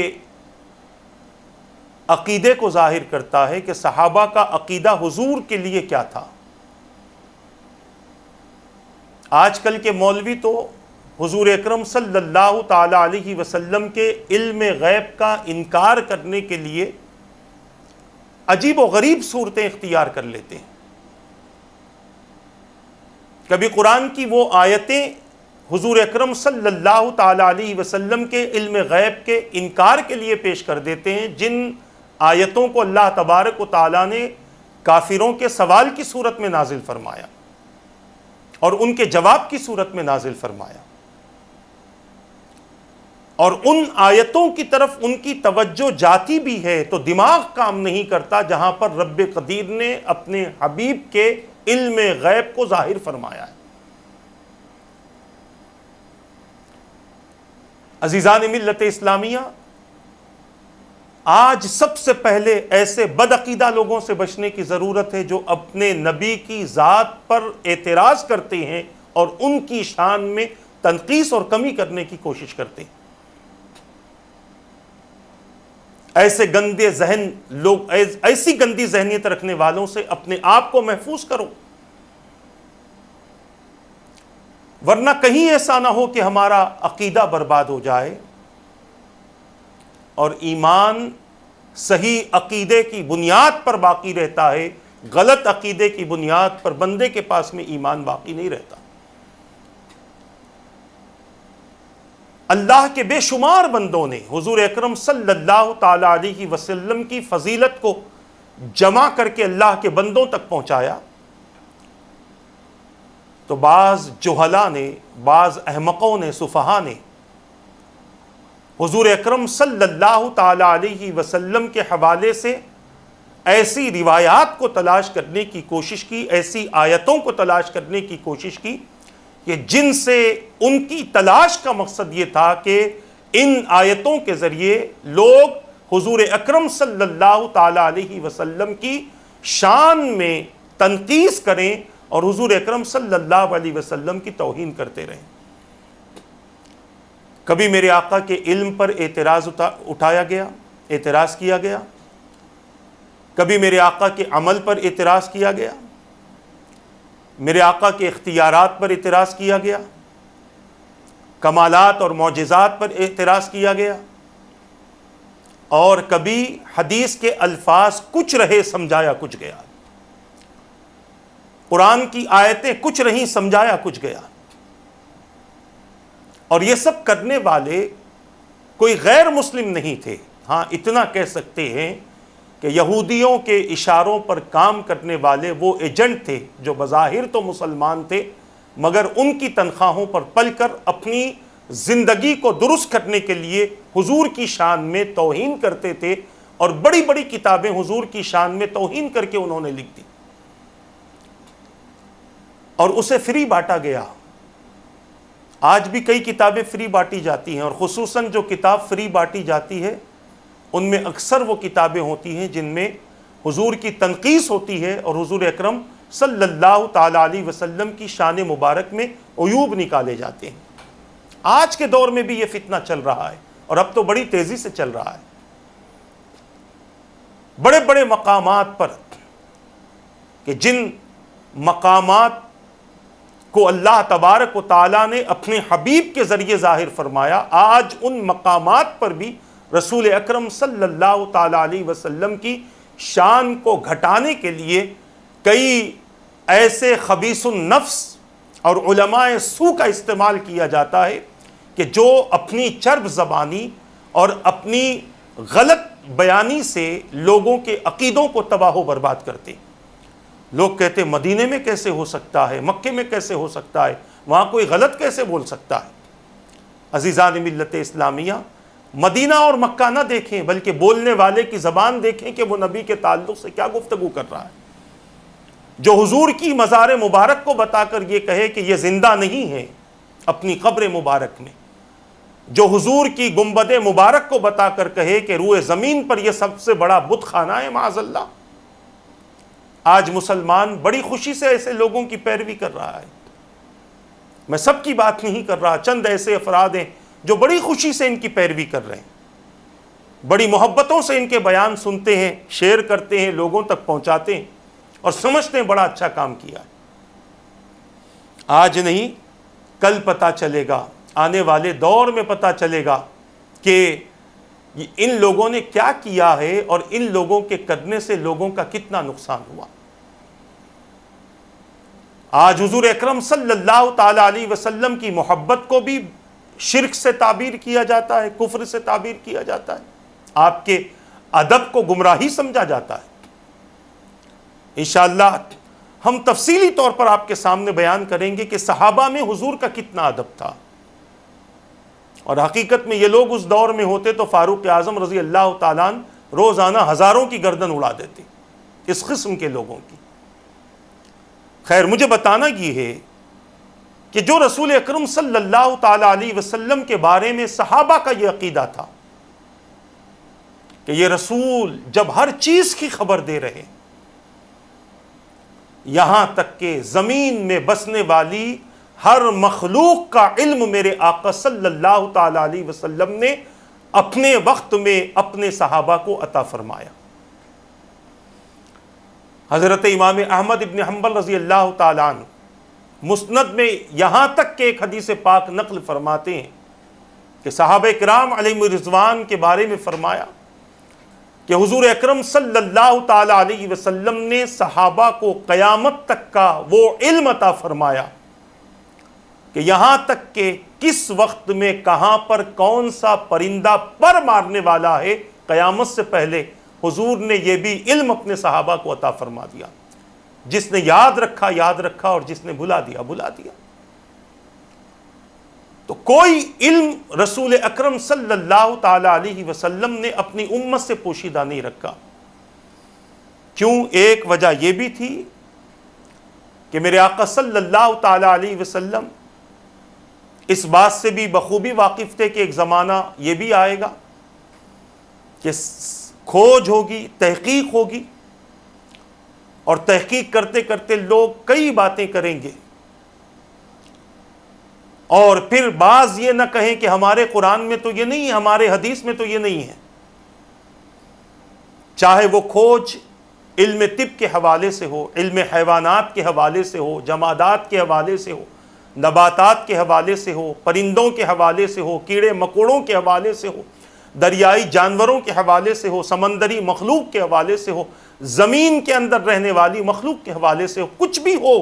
[SPEAKER 1] عقیدے کو ظاہر کرتا ہے کہ صحابہ کا عقیدہ حضور کے لیے کیا تھا۔ آج کل کے مولوی تو حضور اکرم صلی اللہ تعالی علیہ وسلم کے علم غیب کا انکار کرنے کے لیے عجیب و غریب صورتیں اختیار کر لیتے ہیں۔ کبھی قرآن کی وہ آیتیں حضور اکرم صلی اللہ تعالی علیہ وسلم کے علم غیب کے انکار کے لیے پیش کر دیتے ہیں، جن آیتوں کو اللہ تبارک و تعالیٰ نے کافروں کے سوال کی صورت میں نازل فرمایا اور ان کے جواب کی صورت میں نازل فرمایا، اور ان آیتوں کی طرف ان کی توجہ جاتی بھی ہے تو دماغ کام نہیں کرتا جہاں پر رب قدیر نے اپنے حبیب کے علم غیب کو ظاہر فرمایا ہے۔ عزیزان ملت اسلامیہ، آج سب سے پہلے ایسے بدعقیدہ لوگوں سے بچنے کی ضرورت ہے جو اپنے نبی کی ذات پر اعتراض کرتے ہیں اور ان کی شان میں تنقیص اور کمی کرنے کی کوشش کرتے ہیں۔ ایسے گندے ذہن لوگ، ایسی گندی ذہنیت رکھنے والوں سے اپنے آپ کو محفوظ کرو، ورنہ کہیں ایسا نہ ہو کہ ہمارا عقیدہ برباد ہو جائے اور ایمان صحیح عقیدے کی بنیاد پر باقی رہتا ہے، غلط عقیدے کی بنیاد پر بندے کے پاس میں ایمان باقی نہیں رہتا۔ اللہ کے بے شمار بندوں نے حضور اکرم صلی اللہ تعالی علیہ وسلم کی فضیلت کو جمع کر کے اللہ کے بندوں تک پہنچایا، تو بعض جہلا نے، بعض احمقوں نے، سفہا نے حضور اکرم صلی اللہ تعالی علیہ وسلم کے حوالے سے ایسی روایات کو تلاش کرنے کی کوشش کی، ایسی آیتوں کو تلاش کرنے کی کوشش کی کہ جن سے ان کی تلاش کا مقصد یہ تھا کہ ان آیتوں کے ذریعے لوگ حضور اکرم صلی اللہ تعالی علیہ وسلم کی شان میں تنقیص کریں اور حضور اکرم صلی اللہ علیہ وسلم کی توہین کرتے رہیں۔ کبھی میرے آقا کے علم پر اعتراض اٹھایا گیا، اعتراض کیا گیا، کبھی میرے آقا کے عمل پر اعتراض کیا گیا، میرے آقا کے اختیارات پر اعتراض کیا گیا، کمالات اور معجزات پر اعتراض کیا گیا، اور کبھی حدیث کے الفاظ کچھ رہے سمجھایا کچھ گیا، قرآن کی آیتیں کچھ رہیں سمجھایا کچھ گیا۔ اور یہ سب کرنے والے کوئی غیر مسلم نہیں تھے۔ ہاں اتنا کہہ سکتے ہیں کہ یہودیوں کے اشاروں پر کام کرنے والے وہ ایجنٹ تھے جو بظاہر تو مسلمان تھے مگر ان کی تنخواہوں پر پل کر اپنی زندگی کو درست کرنے کے لیے حضور کی شان میں توہین کرتے تھے، اور بڑی بڑی کتابیں حضور کی شان میں توہین کر کے انہوں نے لکھ دی اور اسے فری بانٹا گیا۔ آج بھی کئی کتابیں فری بانٹی جاتی ہیں، اور خصوصاً جو کتاب فری بانٹی جاتی ہے ان میں اکثر وہ کتابیں ہوتی ہیں جن میں حضور کی تنقیص ہوتی ہے اور حضور اکرم صلی اللہ تعالی علیہ وسلم کی شان مبارک میں عیوب نکالے جاتے ہیں۔ آج کے دور میں بھی یہ فتنہ چل رہا ہے، اور اب تو بڑی تیزی سے چل رہا ہے۔ بڑے بڑے مقامات پر، کہ جن مقامات کو اللہ تبارک و تعالیٰ نے اپنے حبیب کے ذریعے ظاہر فرمایا، آج ان مقامات پر بھی رسول اکرم صلی اللہ تعالی علیہ وسلم کی شان کو گھٹانے کے لیے کئی ایسے خبیث النفس اور علماء سو کا استعمال کیا جاتا ہے کہ جو اپنی چرب زبانی اور اپنی غلط بیانی سے لوگوں کے عقیدوں کو تباہ و برباد کرتے۔ لوگ کہتے ہیں مدینے میں کیسے ہو سکتا ہے، مکے میں کیسے ہو سکتا ہے، وہاں کوئی غلط کیسے بول سکتا ہے۔ عزیزان ملت اسلامیہ، مدینہ اور مکہ نہ دیکھیں بلکہ بولنے والے کی زبان دیکھیں کہ وہ نبی کے تعلق سے کیا گفتگو کر رہا ہے۔ جو حضور کی مزار مبارک کو بتا کر یہ کہے کہ یہ زندہ نہیں ہے اپنی قبر مبارک میں، جو حضور کی گنبد مبارک کو بتا کر کہے کہ روئے زمین پر یہ سب سے بڑا بت خانہ ہے معاذ اللہ، آج مسلمان بڑی خوشی سے ایسے لوگوں کی پیروی کر رہا ہے۔ میں سب کی بات نہیں کر رہا، چند ایسے افراد ہیں جو بڑی خوشی سے ان کی پیروی کر رہے ہیں، بڑی محبتوں سے ان کے بیان سنتے ہیں، شیئر کرتے ہیں، لوگوں تک پہنچاتے ہیں اور سمجھتے ہیں بڑا اچھا کام کیا ہے۔ آج نہیں کل پتہ چلے گا آنے والے دور میں پتہ چلے گا کہ ان لوگوں نے کیا کیا ہے اور ان لوگوں کے کرنے سے لوگوں کا کتنا نقصان ہوا۔ آج حضور اکرم صلی اللہ تعالی علیہ وسلم کی محبت کو بھی شرک سے تعبیر کیا جاتا ہے، کفر سے تعبیر کیا جاتا ہے، آپ کے ادب کو گمراہی سمجھا جاتا ہے۔ انشاءاللہ ہم تفصیلی طور پر آپ کے سامنے بیان کریں گے کہ صحابہ میں حضور کا کتنا ادب تھا، اور حقیقت میں یہ لوگ اس دور میں ہوتے تو فاروق اعظم رضی اللہ تعالیٰ عنہ روزانہ ہزاروں کی گردن اڑا دیتے اس قسم کے لوگوں کی۔ خیر، مجھے بتانا یہ ہے کہ جو رسول اکرم صلی اللہ تعالی علیہ وسلم کے بارے میں صحابہ کا یہ عقیدہ تھا کہ یہ رسول جب ہر چیز کی خبر دے رہے، یہاں تک کہ زمین میں بسنے والی ہر مخلوق کا علم میرے آقا صلی اللہ تعالی علیہ وسلم نے اپنے وقت میں اپنے صحابہ کو عطا فرمایا۔ حضرت امام احمد ابن حنبل رضی اللہ تعالیٰ عنہ مسند میں یہاں تک کہ ایک حدیث پاک نقل فرماتے ہیں کہ صحابہ کرام علیہ رضوان کے بارے میں فرمایا کہ حضور اکرم صلی اللہ تعالی علیہ وسلم نے صحابہ کو قیامت تک کا وہ علم عطا فرمایا کہ یہاں تک کہ کس وقت میں کہاں پر کون سا پرندہ پر مارنے والا ہے، قیامت سے پہلے حضور نے یہ بھی علم اپنے صحابہ کو عطا فرما دیا۔ جس نے یاد رکھا اور جس نے بھلا دیا۔ تو کوئی علم رسول اکرم صلی اللہ تعالی علیہ وسلم نے اپنی امت سے پوشیدہ نہیں رکھا۔ کیوں؟ ایک وجہ یہ بھی تھی کہ میرے آقا صلی اللہ تعالی علیہ وسلم اس بات سے بھی بخوبی واقف تھے کہ ایک زمانہ یہ بھی آئے گا کہ کھوج ہوگی، تحقیق ہوگی، اور تحقیق کرتے کرتے لوگ کئی باتیں کریں گے، اور پھر بعض یہ نہ کہیں کہ ہمارے قرآن میں تو یہ نہیں ہے، ہمارے حدیث میں تو یہ نہیں ہے۔ چاہے وہ کھوج علم طب کے حوالے سے ہو، علم حیوانات کے حوالے سے ہو، جمادات کے حوالے سے ہو، نباتات کے حوالے سے ہو، پرندوں کے حوالے سے ہو، کیڑے مکوڑوں کے حوالے سے ہو، دریائی جانوروں کے حوالے سے ہو، سمندری مخلوق کے حوالے سے ہو، زمین کے اندر رہنے والی مخلوق کے حوالے سے ہو، کچھ بھی ہو،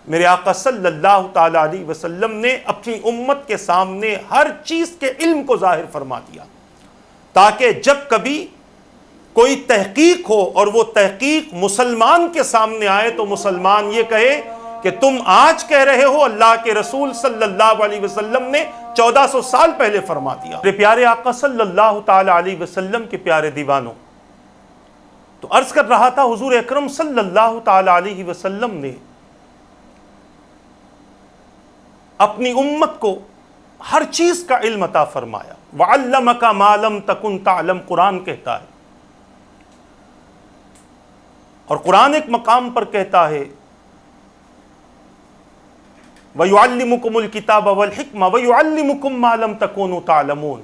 [SPEAKER 1] میرے آقا صلی اللہ تعالی علیہ وسلم نے اپنی امت کے سامنے ہر چیز کے علم کو ظاہر فرما دیا، تاکہ جب کبھی کوئی تحقیق ہو اور وہ تحقیق مسلمان کے سامنے آئے تو مسلمان یہ کہے کہ تم آج کہہ رہے ہو، اللہ کے رسول صلی اللہ علیہ وسلم نے 1400 سال پہلے فرما دیا۔ میرے پیارے آقا صلی اللہ تعالی علیہ وسلم کے پیارے دیوانوں، تو عرض کر رہا تھا حضور اکرم صلی اللہ تعالی علیہ وسلم نے اپنی امت کو ہر چیز کا علم عطا فرمایا۔ وَعَلَّمَكَ مَا لَمْ تَكُنْ تَعْلَمْ، قرآن کہتا ہے، اور قرآن ایک مقام پر کہتا ہے وَيُعَلِّمُكُمُ الْكِتَابَ وَالْحِكْمَةَ وَيُعَلِّمُكُمْ مَا لَمْ تَكُونُوا تَعْلَمُونَ۔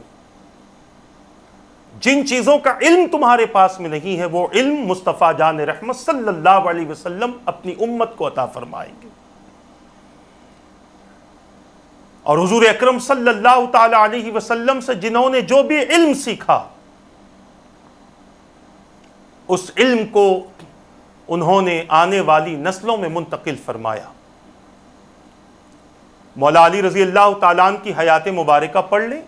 [SPEAKER 1] جن چیزوں کا علم تمہارے پاس میں نہیں ہے وہ علم مصطفیٰ جان رحمت صلی اللہ علیہ وسلم اپنی امت کو عطا فرمائیں گے۔ اور حضور اکرم صلی اللہ تعالی علیہ وسلم سے جنہوں نے جو بھی علم سیکھا، اس علم کو انہوں نے آنے والی نسلوں میں منتقل فرمایا۔ مولا علی رضی اللہ تعالیٰ عنہ کی حیات مبارکہ پڑھ لیں،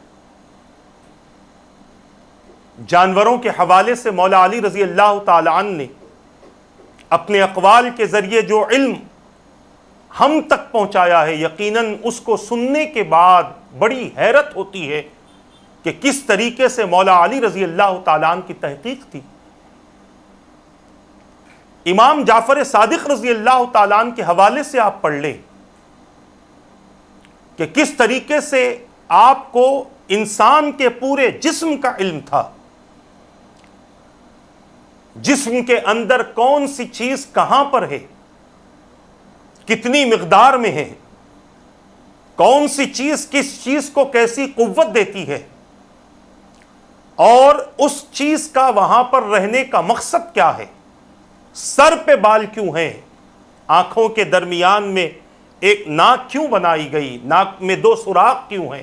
[SPEAKER 1] جانوروں کے حوالے سے مولا علی رضی اللہ تعالیٰ عنہ نے اپنے اقوال کے ذریعے جو علم ہم تک پہنچایا ہے، یقیناً اس کو سننے کے بعد بڑی حیرت ہوتی ہے کہ کس طریقے سے مولا علی رضی اللہ تعالیٰ عنہ کی تحقیق تھی۔ امام جعفر صادق رضی اللہ تعالیٰ عنہ کے حوالے سے آپ پڑھ لیں کہ کس طریقے سے آپ کو انسان کے پورے جسم کا علم تھا، جسم کے اندر کون سی چیز کہاں پر ہے، کتنی مقدار میں ہے، کون سی چیز کس چیز کو کیسی قوت دیتی ہے، اور اس چیز کا وہاں پر رہنے کا مقصد کیا ہے، سر پہ بال کیوں ہیں، آنکھوں کے درمیان میں ایک ناک کیوں بنائی گئی؟ ناک میں 2 سوراخ کیوں ہیں؟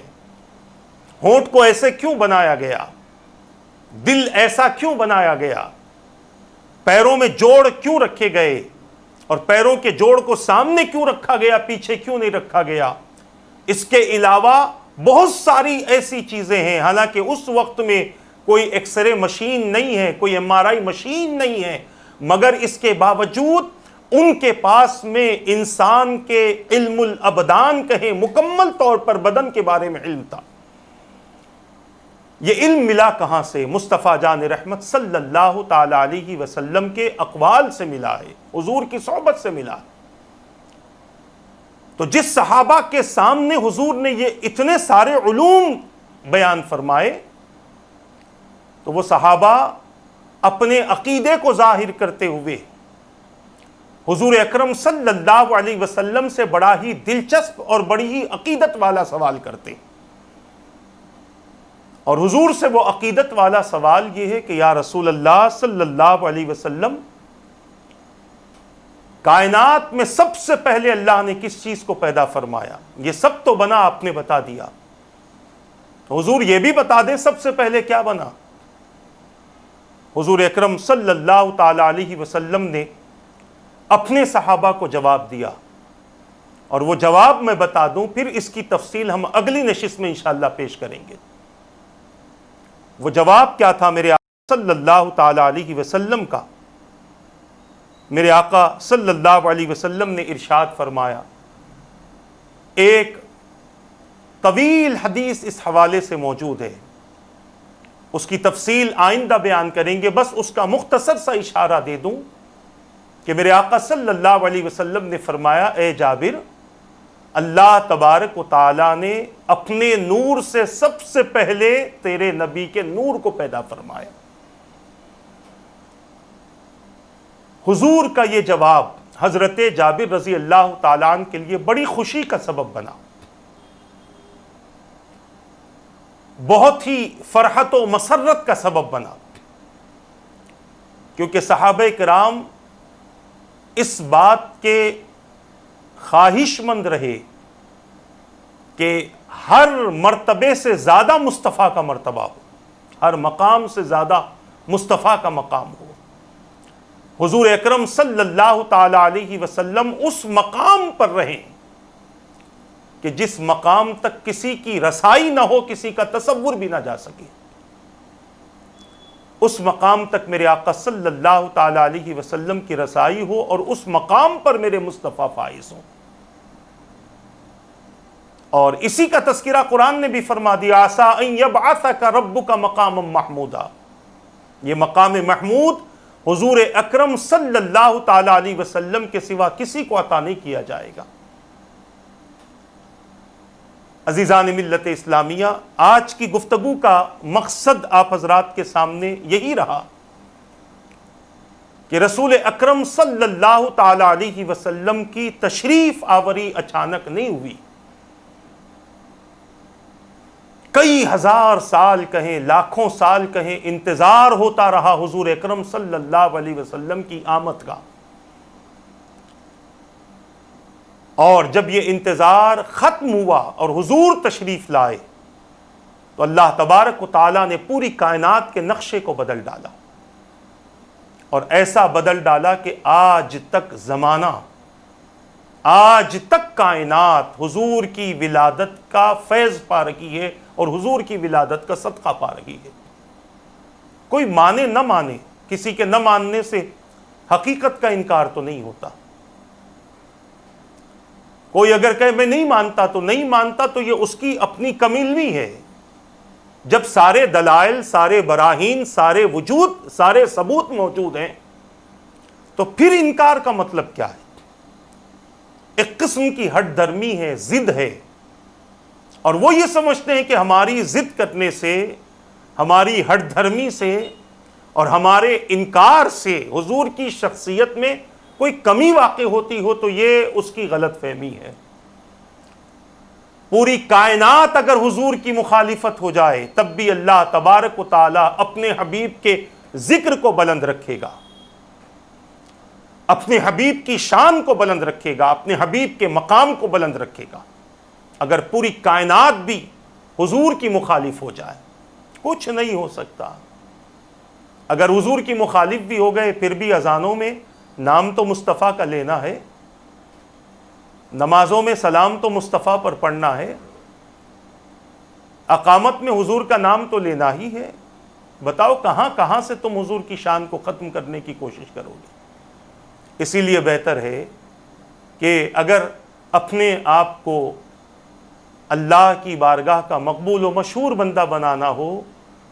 [SPEAKER 1] ہونٹ کو ایسے کیوں بنایا گیا؟ دل ایسا کیوں بنایا گیا؟ پیروں میں جوڑ کیوں رکھے گئے؟ اور پیروں کے جوڑ کو سامنے کیوں رکھا گیا، پیچھے کیوں نہیں رکھا گیا؟ اس کے علاوہ بہت ساری ایسی چیزیں ہیں، حالانکہ اس وقت میں کوئی ایکس رے مشین نہیں ہے، کوئی MRI مشین نہیں ہے، مگر اس کے باوجود ان کے پاس میں انسان کے علم الابدان کہیں، مکمل طور پر بدن کے بارے میں علم تھا۔ یہ علم ملا کہاں سے؟ مصطفیٰ جان رحمت صلی اللہ تعالی علیہ وسلم کے اقوال سے ملا ہے، حضور کی صحبت سے ملا ہے۔ تو جس صحابہ کے سامنے حضور نے یہ اتنے سارے علوم بیان فرمائے، تو وہ صحابہ اپنے عقیدے کو ظاہر کرتے ہوئے حضور اکرم صلی اللہ علیہ وسلم سے بڑا ہی دلچسپ اور بڑی ہی عقیدت والا سوال کرتے، اور حضور سے وہ عقیدت والا سوال یہ ہے کہ یا رسول اللہ صلی اللہ علیہ وسلم، کائنات میں سب سے پہلے اللہ نے کس چیز کو پیدا فرمایا؟ یہ سب تو بنا، آپ نے بتا دیا، تو حضور یہ بھی بتا دیں سب سے پہلے کیا بنا؟ حضور اکرم صلی اللہ تعالی علیہ وسلم نے اپنے صحابہ کو جواب دیا، اور وہ جواب میں بتا دوں، پھر اس کی تفصیل ہم اگلی نشست میں انشاءاللہ پیش کریں گے۔ وہ جواب کیا تھا میرے آقا صلی اللہ تعالی علیہ وسلم کا؟ میرے آقا صلی اللہ علیہ وسلم نے ارشاد فرمایا، ایک طویل حدیث اس حوالے سے موجود ہے، اس کی تفصیل آئندہ بیان کریں گے، بس اس کا مختصر سا اشارہ دے دوں کہ میرے آقا صلی اللہ علیہ وسلم نے فرمایا، اے جابر، اللہ تبارک و تعالی نے اپنے نور سے سب سے پہلے تیرے نبی کے نور کو پیدا فرمایا۔ حضور کا یہ جواب حضرت جابر رضی اللہ تعالیٰ عنہ کے لیے بڑی خوشی کا سبب بنا، بہت ہی فرحت و مسرت کا سبب بنا، کیونکہ صحابہ کرام اس بات کے خواہش مند رہے کہ ہر مرتبے سے زیادہ مصطفیٰ کا مرتبہ ہو، ہر مقام سے زیادہ مصطفیٰ کا مقام ہو۔ حضور اکرم صلی اللہ تعالی علیہ وسلم اس مقام پر رہیں کہ جس مقام تک کسی کی رسائی نہ ہو، کسی کا تصور بھی نہ جا سکے، اس مقام تک میرے آقا صلی اللہ تعالی علیہ وسلم کی رسائی ہو، اور اس مقام پر میرے مصطفیٰ فائز ہوں۔ اور اسی کا تذکرہ قرآن نے بھی فرما دیا، عسیٰ ان یبعثک ربک مقاما محمودا، یہ مقام محمود حضور اکرم صلی اللہ تعالی علیہ وسلم کے سوا کسی کو عطا نہیں کیا جائے گا۔ عزیزان ملت اسلامیہ، آج کی گفتگو کا مقصد آپ حضرات کے سامنے یہی رہا کہ رسول اکرم صلی اللہ تعالی علیہ وسلم کی تشریف آوری اچانک نہیں ہوئی، کئی ہزار سال کہیں، لاکھوں سال کہیں، انتظار ہوتا رہا حضور اکرم صلی اللہ علیہ وسلم کی آمد کا، اور جب یہ انتظار ختم ہوا اور حضور تشریف لائے تو اللہ تبارک و تعالیٰ نے پوری کائنات کے نقشے کو بدل ڈالا، اور ایسا بدل ڈالا کہ آج تک زمانہ، آج تک کائنات حضور کی ولادت کا فیض پا رہی ہے اور حضور کی ولادت کا صدقہ پا رہی ہے۔ کوئی مانے نہ مانے، کسی کے نہ ماننے سے حقیقت کا انکار تو نہیں ہوتا۔ کوئی اگر کہے میں نہیں مانتا تو نہیں مانتا، تو یہ اس کی اپنی کمی علمی ہے۔ جب سارے دلائل، سارے براہین، سارے وجود، سارے ثبوت موجود ہیں، تو پھر انکار کا مطلب کیا ہے؟ ایک قسم کی ہٹ درمی ہے، ضد ہے، اور وہ یہ سمجھتے ہیں کہ ہماری ضد کرنے سے، ہماری ہٹ دھرمی سے اور ہمارے انکار سے حضور کی شخصیت میں کوئی کمی واقع ہوتی ہو تو یہ اس کی غلط فہمی ہے۔ پوری کائنات اگر حضور کی مخالفت ہو جائے تب بھی اللہ تبارک و تعالی اپنے حبیب کے ذکر کو بلند رکھے گا۔ اپنے حبیب کی شان کو بلند رکھے گا، اپنے حبیب کے مقام کو بلند رکھے گا۔ اگر پوری کائنات بھی حضور کی مخالف ہو جائے، کچھ نہیں ہو سکتا۔ اگر حضور کی مخالف بھی ہو گئے، پھر بھی اذانوں میں نام تو مصطفیٰ کا لینا ہے، نمازوں میں سلام تو مصطفیٰ پر پڑھنا ہے، اقامت میں حضور کا نام تو لینا ہی ہے۔ بتاؤ کہاں کہاں سے تم حضور کی شان کو ختم کرنے کی کوشش کرو گے؟ اسی لیے بہتر ہے کہ اگر اپنے آپ کو اللہ کی بارگاہ کا مقبول و مشہور بندہ بنانا ہو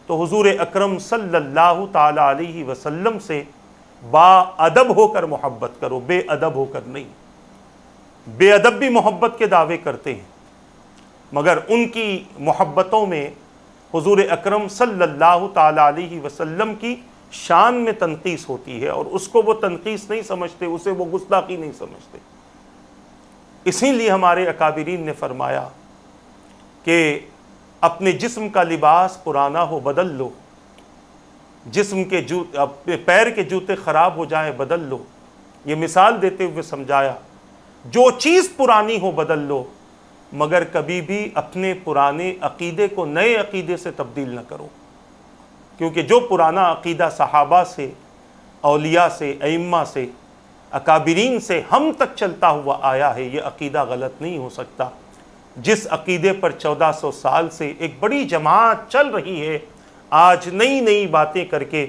[SPEAKER 1] تو حضور اکرم صلی اللہ تعالی علیہ وسلم سے با ادب ہو کر محبت کرو، بے ادب ہو کر نہیں۔ بے ادب بھی محبت کے دعوے کرتے ہیں، مگر ان کی محبتوں میں حضور اکرم صلی اللہ تعالی علیہ وسلم کی شان میں تنقیص ہوتی ہے، اور اس کو وہ تنقیص نہیں سمجھتے، اسے وہ گستاخی نہیں سمجھتے۔ اسی لیے ہمارے اکابرین نے فرمایا کہ اپنے جسم کا لباس پرانا ہو بدل لو، جسم کے اپنے پیر کے جوتے خراب ہو جائیں بدل لو۔ یہ مثال دیتے ہوئے سمجھایا جو چیز پرانی ہو بدل لو، مگر کبھی بھی اپنے پرانے عقیدے کو نئے عقیدے سے تبدیل نہ کرو، کیونکہ جو پرانا عقیدہ صحابہ سے، اولیاء سے، ائمہ سے، اکابرین سے ہم تک چلتا ہوا آیا ہے، یہ عقیدہ غلط نہیں ہو سکتا۔ جس عقیدے پر 1400 سال سے ایک بڑی جماعت چل رہی ہے، آج نئی نئی باتیں کر کے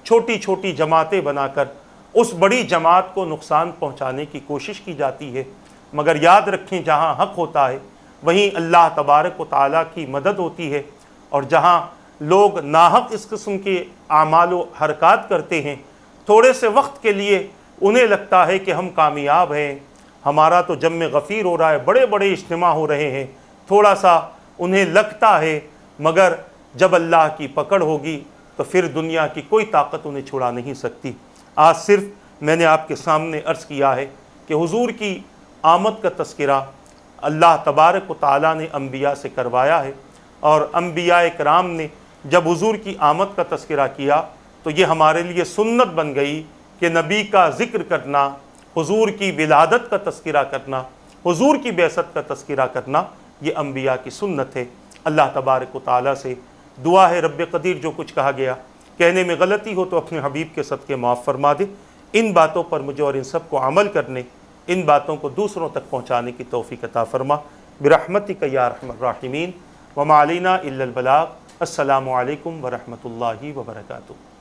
[SPEAKER 1] چھوٹی چھوٹی جماعتیں بنا کر اس بڑی جماعت کو نقصان پہنچانے کی کوشش کی جاتی ہے۔ مگر یاد رکھیں جہاں حق ہوتا ہے وہیں اللہ تبارک و تعالیٰ کی مدد ہوتی ہے، اور جہاں لوگ ناحق اس قسم کے اعمال و حرکات کرتے ہیں، تھوڑے سے وقت کے لیے انہیں لگتا ہے کہ ہم کامیاب ہیں، ہمارا تو جم غفیر ہو رہا ہے، بڑے بڑے اجتماع ہو رہے ہیں، تھوڑا سا انہیں لگتا ہے، مگر جب اللہ کی پکڑ ہوگی تو پھر دنیا کی کوئی طاقت انہیں چھڑا نہیں سکتی۔ آج صرف میں نے آپ کے سامنے عرض کیا ہے کہ حضور کی آمد کا تذکرہ اللہ تبارک و تعالیٰ نے انبیاء سے کروایا ہے، اور انبیاء کرام نے جب حضور کی آمد کا تذکرہ کیا تو یہ ہمارے لیے سنت بن گئی کہ نبی کا ذکر کرنا، حضور کی ولادت کا تذکرہ کرنا، حضور کی بعثت کا تذکرہ کرنا، یہ انبیاء کی سنت ہے۔ اللہ تبارک و تعالیٰ سے دعا ہے رب قدیر جو کچھ کہا گیا کہنے میں غلطی ہو تو اپنے حبیب کے صدقے معاف فرما دے۔ ان باتوں پر مجھے اور ان سب کو عمل کرنے، ان باتوں کو دوسروں تک پہنچانے کی توفیق عطا فرما برحمتک یا ارحم الراحمین، وما علینا الا البلاغ۔ السلام علیکم ورحمۃ اللہ وبرکاتہ۔